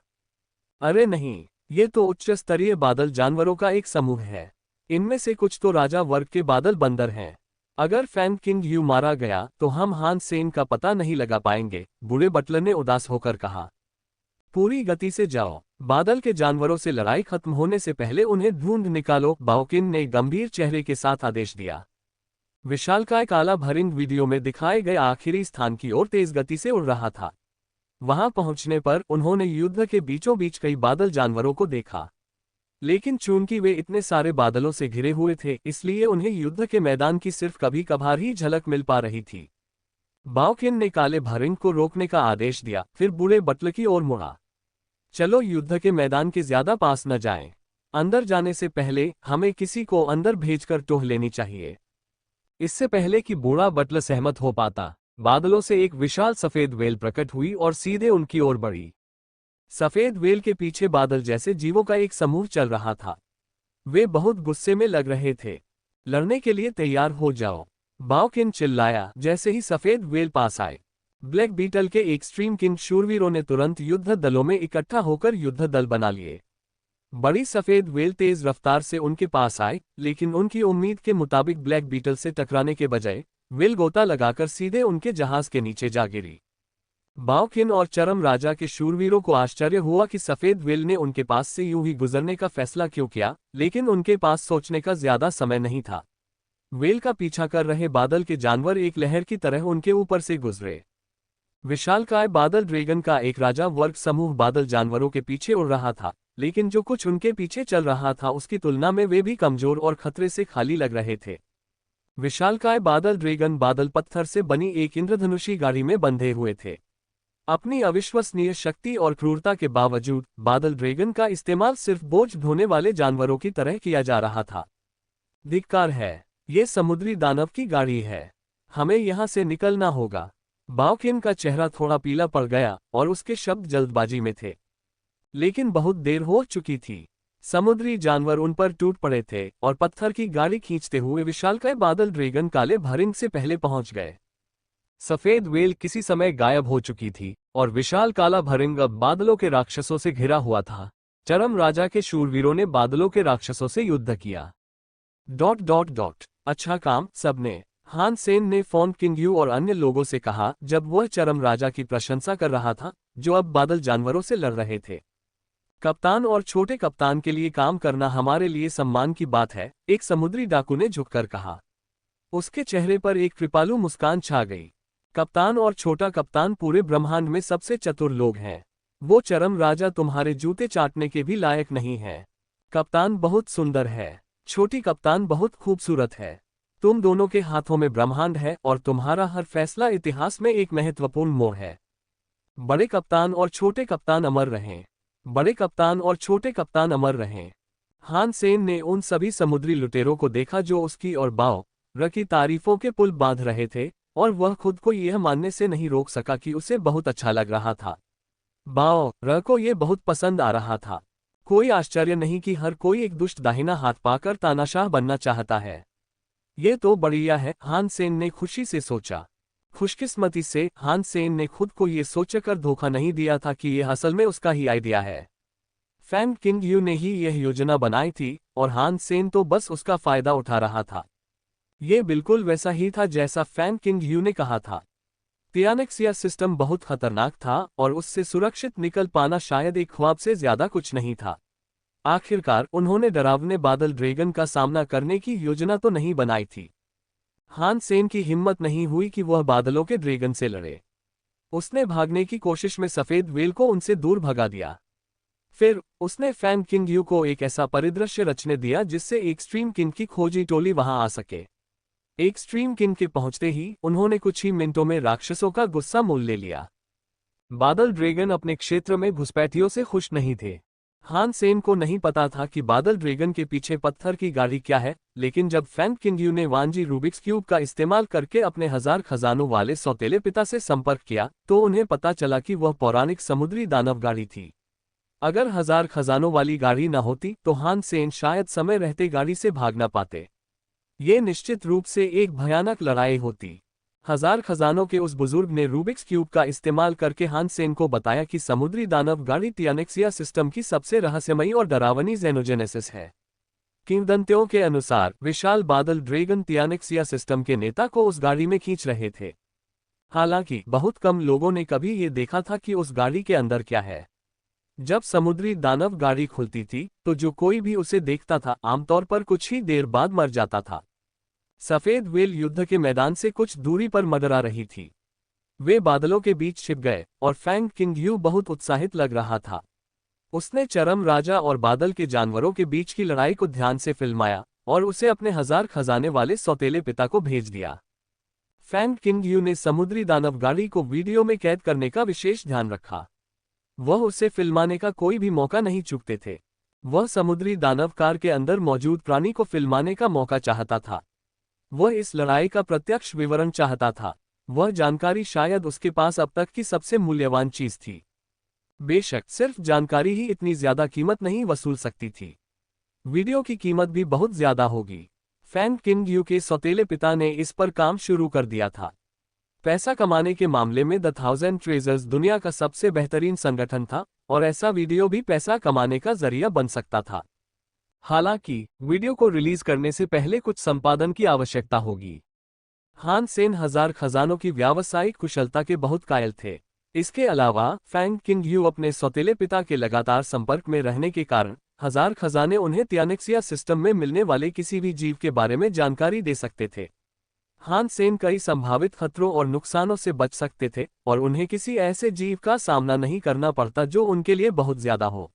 अरे नहीं, ये तो उच्च स्तरीय बादल जानवरों का एक समूह है। इनमें से कुछ तो राजा वर्ग के बादल बंदर हैं। अगर फैंग किंग यू मारा गया तो हम हान सेन का पता नहीं लगा पाएंगे, बूढ़े बटलर ने उदास होकर कहा। पूरी गति से जाओ, बादल के जानवरों से लड़ाई खत्म होने से पहले उन्हें ढूंढ निकालो, बाओकिन ने गंभीर चेहरे के साथ आदेश दिया। विशालकाय काला भरिंग वीडियो में दिखाए गए आखिरी स्थान की ओर तेज गति से उड़ रहा था। वहां पहुंचने पर उन्होंने युद्ध के बीचों बीच कई बादल जानवरों को देखा, लेकिन चूंकि वे इतने सारे बादलों से घिरे हुए थे, इसलिए उन्हें युद्ध के मैदान की सिर्फ कभी कभार ही झलक मिल पा रही थी। बाओकिन ने काले भरिंग को रोकने का आदेश दिया, फिर बूढ़े बटलर की ओर मुड़ा। चलो, युद्ध के मैदान के ज्यादा पास न जाएं। अंदर जाने से पहले हमें किसी को अंदर भेजकर टोह लेनी चाहिए। इससे पहले कि बूढ़ा बटलर सहमत हो पाता, बादलों से एक विशाल सफेद वेल प्रकट हुई और सीधे उनकी ओर बढ़ी। सफेद वेल के पीछे बादल जैसे जीवों का एक समूह चल रहा था। वे बहुत गुस्से में लग रहे थे। लड़ने के लिए तैयार हो जाओ, बाओकिन चिल्लाया जैसे ही सफेद वेल पास आए। ब्लैक बीटल के एक्सट्रीम किंग शूरवीरों ने तुरंत युद्ध दलों में इकट्ठा होकर युद्ध दल बना लिए। बड़ी सफेद वेल तेज रफ्तार से उनके पास आए, लेकिन उनकी उम्मीद के मुताबिक ब्लैक बीटल से टकराने के बजाय वेल गोता लगाकर सीधे उनके जहाज के नीचे जा गिरी। बाओकिन और चरम राजा के शूरवीरों को आश्चर्य हुआ कि सफेद वेल ने उनके पास से यूं ही गुजरने का फैसला क्यों किया, लेकिन उनके पास सोचने का ज्यादा समय नहीं था। वेल का पीछा कर रहे बादल के जानवर एक लहर की तरह उनके ऊपर से गुजरे। विशालकाय बादल ड्रैगन का एक राजा वर्ग समूह बादल जानवरों के पीछे उड़ रहा था, लेकिन जो कुछ उनके पीछे चल रहा था उसकी तुलना में वे भी कमजोर और खतरे से खाली लग रहे थे। विशालकाय बादल ड्रैगन बादल पत्थर से बनी एक इंद्रधनुषी गाड़ी में बंधे हुए थे। अपनी अविश्वसनीय शक्ति और क्रूरता के बावजूद बादल ड्रैगन का इस्तेमाल सिर्फ बोझ ढोने वाले जानवरों की तरह किया जा रहा था। धिक्कार है, ये समुद्री दानव की गाड़ी है। हमें यहां से निकलना होगा। बाओकिन का चेहरा थोड़ा पीला पड़ गया और उसके शब्द जल्दबाजी में थे। लेकिन बहुत देर हो चुकी थी। समुद्री जानवर उन पर टूट पड़े थे और पत्थर की गाड़ी खींचते हुए विशालकाय बादल ड्रैगन काले भरिंग से पहले पहुंच गए। सफेद वेल किसी समय गायब हो चुकी थी और विशाल काला भरिंग अब बादलों के राक्षसों से घिरा हुआ था। चरम राजा के शूरवीरों ने बादलों के राक्षसों से युद्ध किया। ... अच्छा काम सबने, हान सेन ने फोन किंग यू और अन्य लोगों से कहा जब वह चरम राजा की प्रशंसा कर रहा था, जो अब बादल जानवरों से लड़ रहे थे। कप्तान और छोटे कप्तान के लिए काम करना हमारे लिए सम्मान की बात है, एक समुद्री डाकू ने झुककर कहा। उसके चेहरे पर एक कृपालु मुस्कान छा गई। कप्तान और छोटा कप्तान पूरे ब्रह्मांड में सबसे चतुर लोग हैं। वो चरम राजा तुम्हारे जूते चाटने के भी लायक नहीं है। कप्तान बहुत सुंदर है, छोटी कप्तान बहुत खूबसूरत है। तुम दोनों के हाथों में ब्रह्मांड है और तुम्हारा हर फैसला इतिहास में एक महत्वपूर्ण मोड़ है। बड़े कप्तान और छोटे कप्तान अमर रहें। बड़े कप्तान और छोटे कप्तान अमर रहें। हान सेन ने उन सभी समुद्री लुटेरों को देखा जो उसकी और बाओ र की तारीफों के पुल बांध रहे थे, और वह खुद को यह मानने से नहीं रोक सका कि उसे बहुत अच्छा लग रहा था। बाओ र को यह बहुत पसंद आ रहा था। कोई आश्चर्य नहीं कि हर कोई एक दुष्ट दाहिना हाथ पाकर तानाशाह बनना चाहता है। ये तो बढ़िया है, हान सेन ने खुशी से सोचा। खुशकिस्मती से हान सेन ने खुद को ये सोचकर धोखा नहीं दिया था कि यह असल में उसका ही आइडिया है। फैंग किंग यू ने ही यह योजना बनाई थी और हान सेन तो बस उसका फायदा उठा रहा था। ये बिल्कुल वैसा ही था जैसा फैंग किंग यू ने कहा था। तियानेक्सिया सिस्टम बहुत खतरनाक था और उससे सुरक्षित निकल पाना शायद एक ख्वाब से ज्यादा कुछ नहीं था। आखिरकार उन्होंने डरावने बादल ड्रैगन का सामना करने की योजना तो नहीं बनाई थी। हान सेन की हिम्मत नहीं हुई कि वह बादलों के ड्रैगन से लड़े। उसने भागने की कोशिश में सफेद वेल को उनसे दूर भगा दिया। फिर उसने फैंग किंग यू को एक ऐसा परिदृश्य रचने दिया जिससे एक्सट्रीम किंग की खोजी टोली वहां आ सके। एक्सट्रीम किंग के पहुंचते ही उन्होंने कुछ ही मिनटों में राक्षसों का गुस्सा मोल ले लिया। बादल ड्रैगन अपने क्षेत्र में घुसपैठियों से खुश नहीं थे। हान सेन को नहीं पता था कि बादल ड्रैगन के पीछे पत्थर की गाड़ी क्या है, लेकिन जब फैंग किंग यू ने वांजी रूबिक्स क्यूब का इस्तेमाल करके अपने 1000 खजानों वाले सौतेले पिता से संपर्क किया, तो उन्हें पता चला कि वह पौराणिक समुद्री दानव गाड़ी थी। अगर 1000 खजानों वाली गाड़ी न होती तो हान सेन शायद समय रहते गाड़ी से भाग न पाते। ये निश्चित रूप से एक भयानक लड़ाई होती। 1000 खजानों के उस बुजुर्ग ने रूबिक्स क्यूब का इस्तेमाल करके हान सेन को बताया कि समुद्री दानव गाड़ी तियानेक्सिया सिस्टम की सबसे रहस्यमयी और डरावनी जेनोजेनेसिस है। किंवदंतियों के अनुसार विशाल बादल ड्रैगन तियानेक्सिया सिस्टम के नेता को उस गाड़ी में खींच रहे थे। हालांकि बहुत कम लोगों ने कभी ये देखा था कि उस गाड़ी के अंदर क्या है। जब समुद्री दानव गाड़ी खुलती थी तो जो कोई भी उसे देखता था आमतौर पर कुछ ही देर बाद मर जाता था। सफेद व्हेल युद्ध के मैदान से कुछ दूरी पर मंडरा रही थी। वे बादलों के बीच छिप गए और फैंग किंग यू बहुत उत्साहित लग रहा था। उसने चरम राजा और बादल के जानवरों के बीच की लड़ाई को ध्यान से फिल्माया और उसे अपने 1000 खजाने वाले सौतेले पिता को भेज दिया। फैंग किंग यू ने समुद्री दानव गाड़ी को वीडियो में कैद करने का विशेष ध्यान रखा। वह उसे फिल्माने का कोई भी मौका नहीं चूकते थे। वह समुद्री दानव कार के अंदर मौजूद प्राणी को फिल्माने का मौका चाहता था। वह इस लड़ाई का प्रत्यक्ष विवरण चाहता था। वह जानकारी शायद उसके पास अब तक की सबसे मूल्यवान चीज थी। बेशक सिर्फ जानकारी ही इतनी ज्यादा कीमत नहीं वसूल सकती थी। वीडियो की कीमत भी बहुत ज्यादा होगी। फैंग किंग यू के सौतेले पिता ने इस पर काम शुरू कर दिया था। पैसा कमाने के मामले में द 1000 ट्रेजर्स दुनिया का सबसे बेहतरीन संगठन था और ऐसा वीडियो भी पैसा कमाने का जरिया बन सकता था। हालांकि वीडियो को रिलीज करने से पहले कुछ संपादन की आवश्यकता होगी। हान सेन 1000 खजानों की व्यावसायिक कुशलता के बहुत कायल थे। इसके अलावा फैंग किंग यू अपने सौतेले पिता के लगातार संपर्क में रहने के कारण 1000 खजाने उन्हें तियानेक्सिया सिस्टम में मिलने वाले किसी भी जीव के बारे में जानकारी दे सकते थे। हान सेन कई संभावित खतरों और नुकसानों से बच सकते थे और उन्हें किसी ऐसे जीव का सामना नहीं करना पड़ता जो उनके लिए बहुत ज्यादा हो।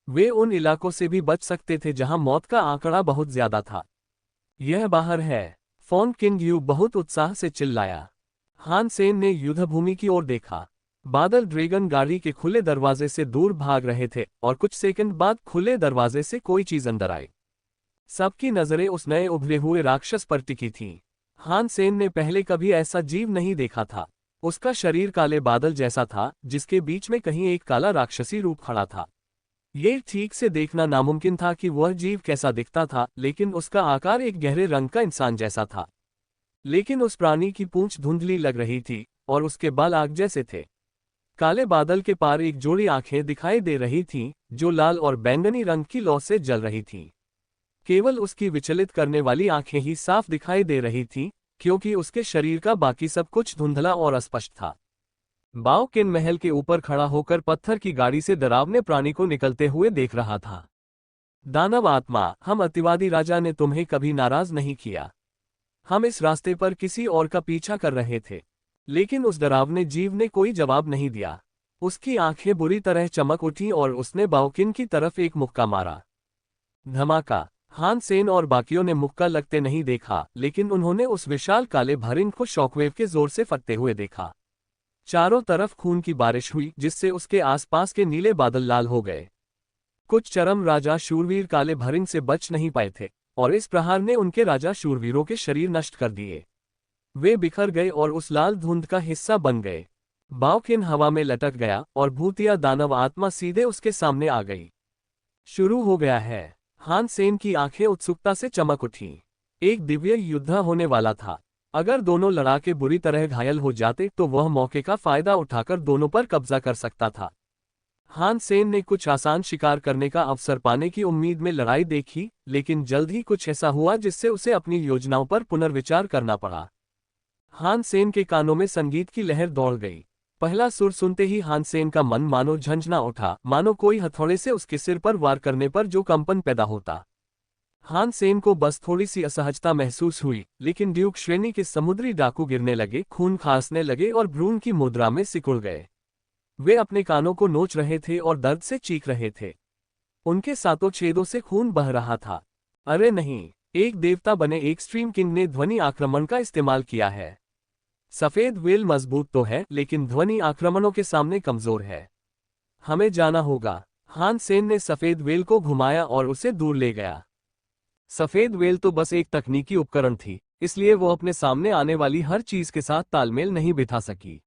वे उन इलाकों से भी बच सकते थे जहां मौत का आंकड़ा बहुत ज्यादा था। यह बाहर है। फॉन किंग यू बहुत उत्साह से चिल्लाया। हान सेन ने युद्धभूमि की ओर देखा। बादल ड्रैगन गाड़ी के खुले दरवाजे से दूर भाग रहे थे और कुछ सेकंड बाद खुले दरवाजे से कोई चीज अंदर आई। सबकी नजरें उस नए उभरे हुए राक्षस पर टिकी थीं। हान सेन ने पहले कभी ऐसा जीव नहीं देखा था। उसका शरीर काले बादल जैसा था जिसके बीच में कहीं एक काला राक्षसी रूप खड़ा था। ये ठीक से देखना नामुमकिन था कि वह जीव कैसा दिखता था, लेकिन उसका आकार एक गहरे रंग का इंसान जैसा था। लेकिन उस प्राणी की पूंछ धुंधली लग रही थी और उसके बाल आग जैसे थे। काले बादल के पार एक जोड़ी आंखें दिखाई दे रही थीं, जो लाल और बैंगनी रंग की लौ से जल रही थीं। केवल उसकी विचलित करने वाली आंखें ही साफ दिखाई दे रही थीं, क्योंकि उसके शरीर का बाकी सब कुछ धुंधला और अस्पष्ट था। बाओ किन महल के ऊपर खड़ा होकर पत्थर की गाड़ी से डरावने प्राणी को निकलते हुए देख रहा था। दानव आत्मा, हम अतिवादी राजा ने तुम्हें कभी नाराज नहीं किया। हम इस रास्ते पर किसी और का पीछा कर रहे थे। लेकिन उस डरावने जीव ने कोई जवाब नहीं दिया। उसकी आंखें बुरी तरह चमक उठीं और उसने बाओकिन की तरफ एक मुक्का मारा। धमाका। हान सेन और बाकियों ने मुक्का लगते नहीं देखा, लेकिन उन्होंने उस विशाल काले भरिंग को शॉकवेव के जोर से फटते हुए देखा। चारों तरफ खून की बारिश हुई, जिससे उसके आसपास के नीले बादल लाल हो गए। कुछ चरम राजा शूरवीर काले भरिंग से बच नहीं पाए थे और इस प्रहार ने उनके राजा शूरवीरों के शरीर नष्ट कर दिए। वे बिखर गए और उस लाल धुंध का हिस्सा बन गए। बाओकिन हवा में लटक गया और भूतिया दानव आत्मा सीधे उसके सामने आ गई। शुरू हो गया है। हान सेन की आंखें उत्सुकता से चमक उठीं। एक दिव्य युद्ध होने वाला था। अगर दोनों लड़ाके बुरी तरह घायल हो जाते तो वह मौके का फायदा उठाकर दोनों पर कब्जा कर सकता था। हान सेन ने कुछ आसान शिकार करने का अवसर पाने की उम्मीद में लड़ाई देखी, लेकिन जल्द ही कुछ ऐसा हुआ जिससे उसे अपनी योजनाओं पर पुनर्विचार करना पड़ा। हान सेन के कानों में संगीत की लहर दौड़ गई। पहला सुर सुनते ही हान सेन का मन मानो झंझना उठा, मानो कोई हथौड़े से उसके सिर पर वार करने पर जो कंपन पैदा होता। हान सेन को बस थोड़ी सी असहजता महसूस हुई, लेकिन ड्यूक श्रेणी के समुद्री डाकू गिरने लगे, खून खांसने लगे और भ्रूण की मुद्रा में सिकुड़ गए। वे अपने कानों को नोच रहे थे और दर्द से चीख रहे थे। उनके सातों छेदों से खून बह रहा था। अरे नहीं, एक देवता बने एक्सट्रीम किंग ने ध्वनि आक्रमण का इस्तेमाल किया है। सफेद व्हेल मजबूत तो है, लेकिन ध्वनि आक्रमणों के सामने कमजोर है। हमें जाना होगा। हान सेन ने सफेद व्हेल को घुमाया और उसे दूर ले गया। सफेद व्हेल तो बस एक तकनीकी उपकरण थी, इसलिए वो अपने सामने आने वाली हर चीज के साथ तालमेल नहीं बिठा सकी।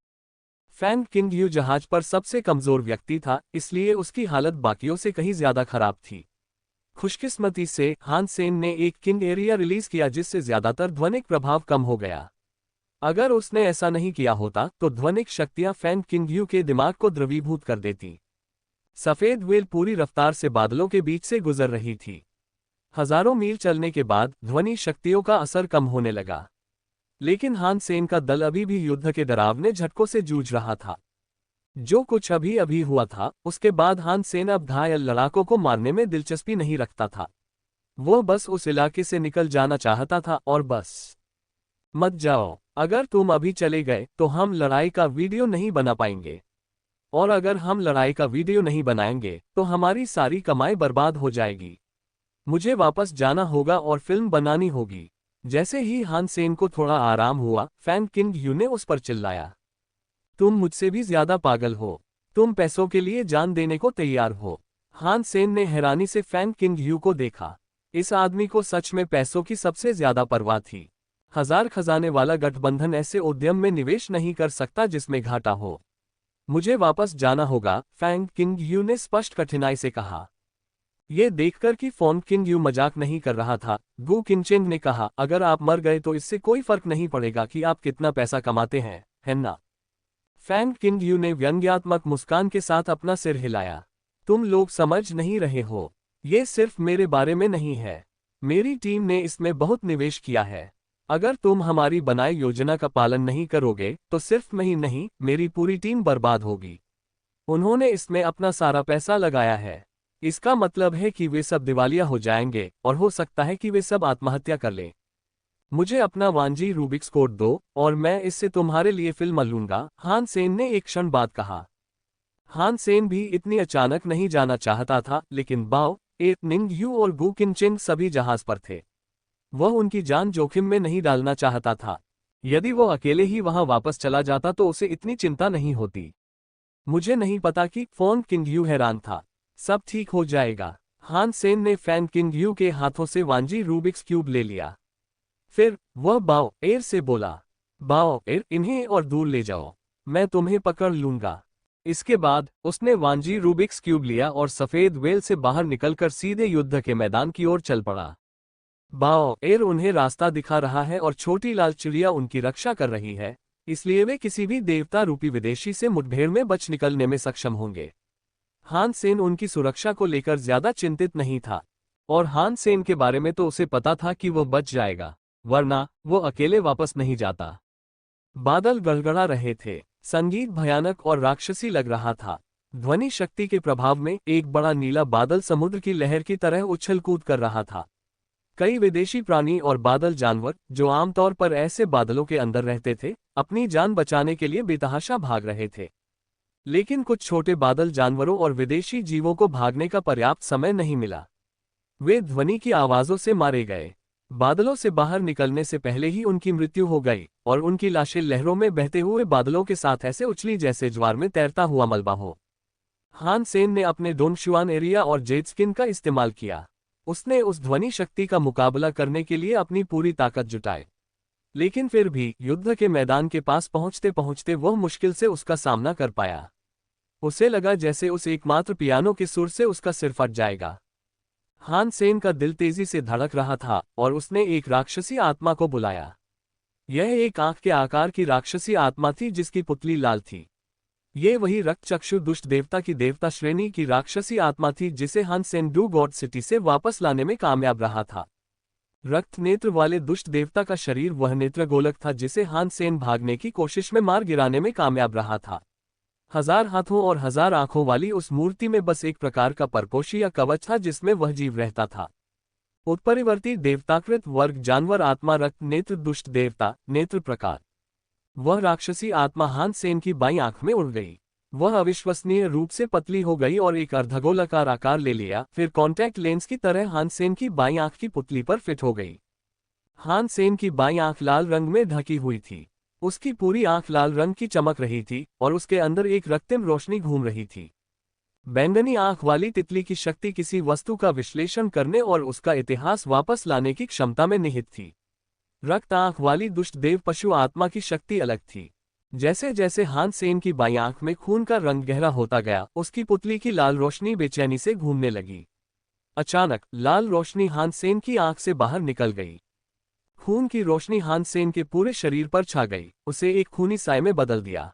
फैन किंग यू जहाज पर सबसे कमजोर व्यक्ति था, इसलिए उसकी हालत बाकियों से कहीं ज्यादा खराब थी। खुशकिस्मती से हान सेन ने एक किंग एरिया रिलीज किया जिससे ज्यादातर ध्वनिक प्रभाव कम हो गया। अगर उसने ऐसा नहीं किया होता तो ध्वनिक शक्तियां फैन किंग यू के दिमाग को द्रवीभूत कर देती। सफेद व्हेल पूरी रफ्तार से बादलों के बीच से गुजर रही थी। हजारों मील चलने के बाद ध्वनि शक्तियों का असर कम होने लगा, लेकिन हान सेन का दल अभी भी युद्ध के डरावने झटकों से जूझ रहा था। जो कुछ अभी अभी हुआ था, उसके बाद हान सेन अब घायल लड़ाकों को मारने में दिलचस्पी नहीं रखता था। वो बस उस इलाके से निकल जाना चाहता था और बस। मत जाओ, अगर तुम अभी चले गए तो हम लड़ाई का वीडियो नहीं बना पाएंगे, और अगर हम लड़ाई का वीडियो नहीं बनाएंगे तो हमारी सारी कमाई बर्बाद हो जाएगी। मुझे वापस जाना होगा और फिल्म बनानी होगी। जैसे ही हान सेन को थोड़ा आराम हुआ, फैन किंग यू ने उस पर चिल्लाया, तुम मुझसे भी ज्यादा पागल हो। तुम पैसों के लिए जान देने को तैयार हो। हान सेन ने हैरानी से फैन किंग यू को देखा। इस आदमी को सच में पैसों की सबसे ज्यादा परवाह थी। हजार खजाने वाला गठबंधन ऐसे उद्यम में निवेश नहीं कर सकता जिसमें घाटा हो। मुझे वापस जाना होगा, फैन किंग यू ने स्पष्ट कठिनाई से कहा। यह देखकर कि फॉन किंग यू मजाक नहीं कर रहा था, गु किनचेंग ने कहा, अगर आप मर गए तो इससे कोई फर्क नहीं पड़ेगा कि आप कितना पैसा कमाते हैं, है ना? फैन किंग यू ने व्यंग्यात्मक मुस्कान के साथ अपना सिर हिलाया। तुम लोग समझ नहीं रहे हो। ये सिर्फ मेरे बारे में नहीं है। मेरी टीम ने इसमें बहुत निवेश किया है। अगर तुम हमारी बनाई योजना का पालन नहीं करोगे तो सिर्फ मैं ही नहीं, मेरी पूरी टीम बर्बाद होगी। उन्होंने इसमें अपना सारा पैसा लगाया है। इसका मतलब है कि वे सब दिवालिया हो जाएंगे और हो सकता है कि वे सब आत्महत्या कर लें। मुझे अपना वांजी रूबिक्स कोड दो और मैं इससे तुम्हारे लिए फिल्म लूंगा, हान सेन ने एक क्षण बाद कहा। हान सेन भी इतनी अचानक नहीं जाना चाहता था, लेकिन बाओ, ए निंग यू और गु किनचेंग सभी जहाज पर थे। वह उनकी जान जोखिम में नहीं डालना चाहता था। यदि वो अकेले ही वहां वापस चला जाता तो उसे इतनी चिंता नहीं होती। मुझे नहीं पता कि फॉन किंग यू हैरान था। सब ठीक हो जाएगा। हान सेन ने फैन किंग यू के हाथों से वांजी रूबिक्स क्यूब ले लिया। फिर वह बाओ एर से बोला, बाओ एर, इन्हें और दूर ले जाओ, मैं तुम्हें पकड़ लूंगा। इसके बाद उसने वांजी रूबिक्स क्यूब लिया और सफेद व्हेल से बाहर निकलकर सीधे युद्ध के मैदान की ओर चल पड़ा। बाओ एर उन्हें रास्ता दिखा रहा है और छोटी लाल चिड़िया उनकी रक्षा कर रही है, इसलिए वे किसी भी देवता रूपी विदेशी से मुठभेड़ में बच निकलने में सक्षम होंगे। हान सेन उनकी सुरक्षा को लेकर ज्यादा चिंतित नहीं था, और हान सेन के बारे में तो उसे पता था कि वह बच जाएगा, वरना वो अकेले वापस नहीं जाता। बादल गड़गड़ा रहे थे। संगीत भयानक और राक्षसी लग रहा था। ध्वनि शक्ति के प्रभाव में एक बड़ा नीला बादल समुद्र की लहर की तरह उछल कूद कर रहा था। कई विदेशी प्राणी और बादल जानवर, जो आमतौर पर ऐसे बादलों के अंदर रहते थे, अपनी जान बचाने के लिए बेतहाशा भाग रहे थे। लेकिन कुछ छोटे बादल जानवरों और विदेशी जीवों को भागने का पर्याप्त समय नहीं मिला। वे ध्वनि की आवाजों से मारे गए। बादलों से बाहर निकलने से पहले ही उनकी मृत्यु हो गई और उनकी लाशें लहरों में बहते हुए बादलों के साथ ऐसे उछली जैसे ज्वार में तैरता हुआ मलबा हो। हान सेन ने अपने डोंगशुआन एरिया और जेड स्किन का इस्तेमाल किया। उसने उस ध्वनि शक्ति का मुकाबला करने के लिए अपनी पूरी ताकत जुटाई, लेकिन फिर भी युद्ध के मैदान के पास पहुंचते पहुंचते वह मुश्किल से उसका सामना कर पाया। उसे लगा जैसे उस एकमात्र पियानो के सुर से उसका सिर फट जाएगा। हान सेन का दिल तेजी से धड़क रहा था और उसने एक राक्षसी आत्मा को बुलाया। यह एक आंख के आकार की राक्षसी आत्मा थी जिसकी पुतली लाल थी। ये वही रक्तचक्षु दुष्ट देवता की देवता श्रेणी की राक्षसी आत्मा थी जिसे हान सेन डू गॉड सिटी से वापस लाने में कामयाब रहा था। रक्त नेत्र वाले दुष्ट देवता का शरीर वह नेत्र गोलक था जिसे हान सेन भागने की कोशिश में मार गिराने में कामयाब रहा था। हजार हाथों और हजार आंखों वाली उस मूर्ति में बस एक प्रकार का परपोशी या कवच था जिसमें वह जीव रहता था। उत्परिवर्ती देवताकृत वर्ग जानवर आत्मा रक्त नेत्र दुष्ट देवता नेत्र प्रकार। वह राक्षसी आत्मा हान सेन की बाईं आंख में उड़ गई। वह अविश्वसनीय रूप से पतली हो गई और एक अर्धगोलाकार आकार ले लिया, फिर कॉन्टैक्ट लेंस की तरह हान सेन की बाईं आंख की पुतली पर फिट हो गई। हान सेन की बाईं आंख लाल रंग में ढकी हुई थी। उसकी पूरी आंख लाल रंग की चमक रही थी और उसके अंदर एक रक्तिम रोशनी घूम रही थी। बैंगनी आंख वाली तितली की शक्ति किसी वस्तु का विश्लेषण करने और उसका इतिहास वापस लाने की क्षमता में निहित थी। रक्त आंख वाली दुष्ट देव पशु आत्मा की शक्ति अलग थी। जैसे जैसे हान सेन की बाईं आंख में खून का रंग गहरा होता गया, उसकी पुतली की लाल रोशनी बेचैनी से घूमने लगी। अचानक लाल रोशनी हान सेन की आंख से बाहर निकल गई। खून की रोशनी हान सेन के पूरे शरीर पर छा गई, उसे एक खूनी साए में बदल दिया।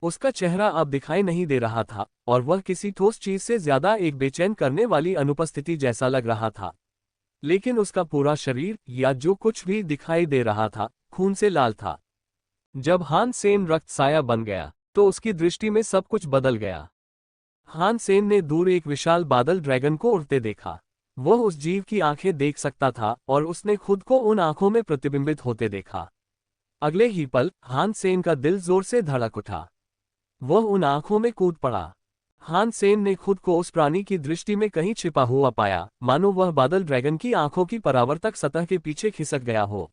उसका चेहरा अब दिखाई नहीं दे रहा था और वह किसी ठोस चीज से ज्यादा एक बेचैन करने वाली अनुपस्थिति जैसा लग रहा था। लेकिन उसका पूरा शरीर, या जो कुछ भी दिखाई दे रहा था, खून से लाल था। जब हान सेन रक्त साया बन गया तो उसकी दृष्टि में सब कुछ बदल गया। हान सेन ने दूर एक विशाल बादल ड्रैगन को उड़ते देखा। वह उस जीव की आंखें देख सकता था और उसने खुद को उन आंखों में प्रतिबिंबित होते देखा। अगले ही पल हान सेन का दिल जोर से धड़क उठा। वह उन आंखों में कूद पड़ा। हान सेन ने खुद को उस प्राणी की दृष्टि में कहीं छिपा हुआ पाया, मानो वह बादल ड्रैगन की आंखों की परावर्तक सतह के पीछे खिसक गया हो।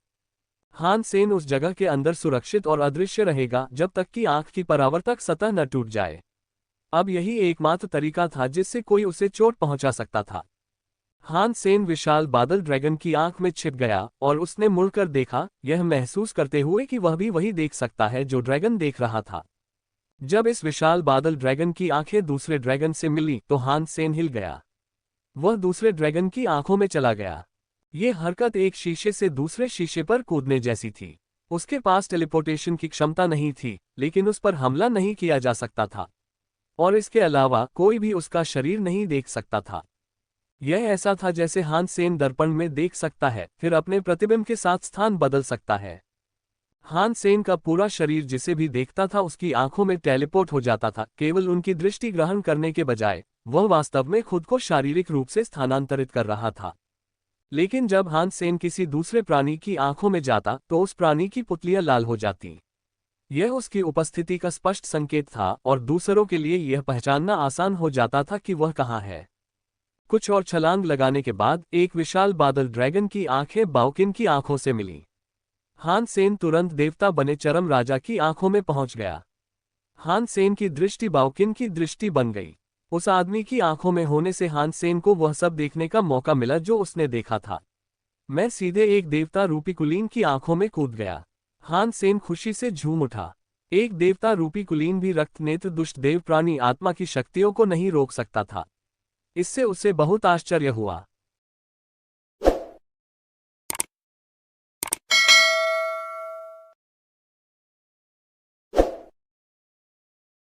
हान सेन उस जगह के अंदर सुरक्षित और अदृश्य रहेगा जब तक कि आंख की परावर्तक सतह न टूट जाए। अब यही एकमात्र तरीका था जिससे कोई उसे चोट पहुंचा सकता था। हान सेन विशाल बादल ड्रैगन की आंख में छिप गया और उसने मुड़कर देखा, यह महसूस करते हुए कि वह भी वही देख सकता है जो ड्रैगन देख रहा था। जब इस विशाल बादल ड्रैगन की आंखें दूसरे ड्रैगन से मिली तो हान सेन हिल गया। वह दूसरे ड्रैगन की आंखों में चला गया। ये हरकत एक शीशे से दूसरे शीशे पर कूदने जैसी थी। उसके पास टेलीपोर्टेशन की क्षमता नहीं थी, लेकिन उस पर हमला नहीं किया जा सकता था। और इसके अलावा कोई भी उसका शरीर नहीं देख सकता था। यह ऐसा था जैसे हान सेन दर्पण में देख सकता है, फिर अपने प्रतिबिंब के साथ स्थान बदल सकता है। हान सेन का पूरा शरीर जिसे भी देखता था उसकी आंखों में टेलीपोर्ट हो जाता था, केवल उनकी दृष्टि ग्रहण करने के बजाय वह वास्तव में खुद को शारीरिक रूप से स्थानांतरित कर रहा था। लेकिन जब हान सेन किसी दूसरे प्राणी की आंखों में जाता तो उस प्राणी की पुतलियां लाल हो जाती। यह उसकी उपस्थिति का स्पष्ट संकेत था और दूसरों के लिए यह पहचानना आसान हो जाता था कि वह कहाँ है। कुछ और छलांग लगाने के बाद एक विशाल बादल ड्रैगन की आंखें बाओकिन की आंखों से मिली। हान सेन तुरंत देवता बने चरम राजा की आंखों में पहुंच गया। हान सेन की दृष्टि बाओकिन की दृष्टि बन गई। उस आदमी की आंखों में होने से हान सेन को वह सब देखने का मौका मिला जो उसने देखा था। मैं सीधे एक देवता रूपी कुलीन की आंखों में कूद गया। हान सेन खुशी से झूम उठा। एक देवता रूपी कुलीन भी रक्त नेत्र दुष्ट देव प्राणी आत्मा की शक्तियों को नहीं रोक सकता था। इससे उसे बहुत आश्चर्य हुआ।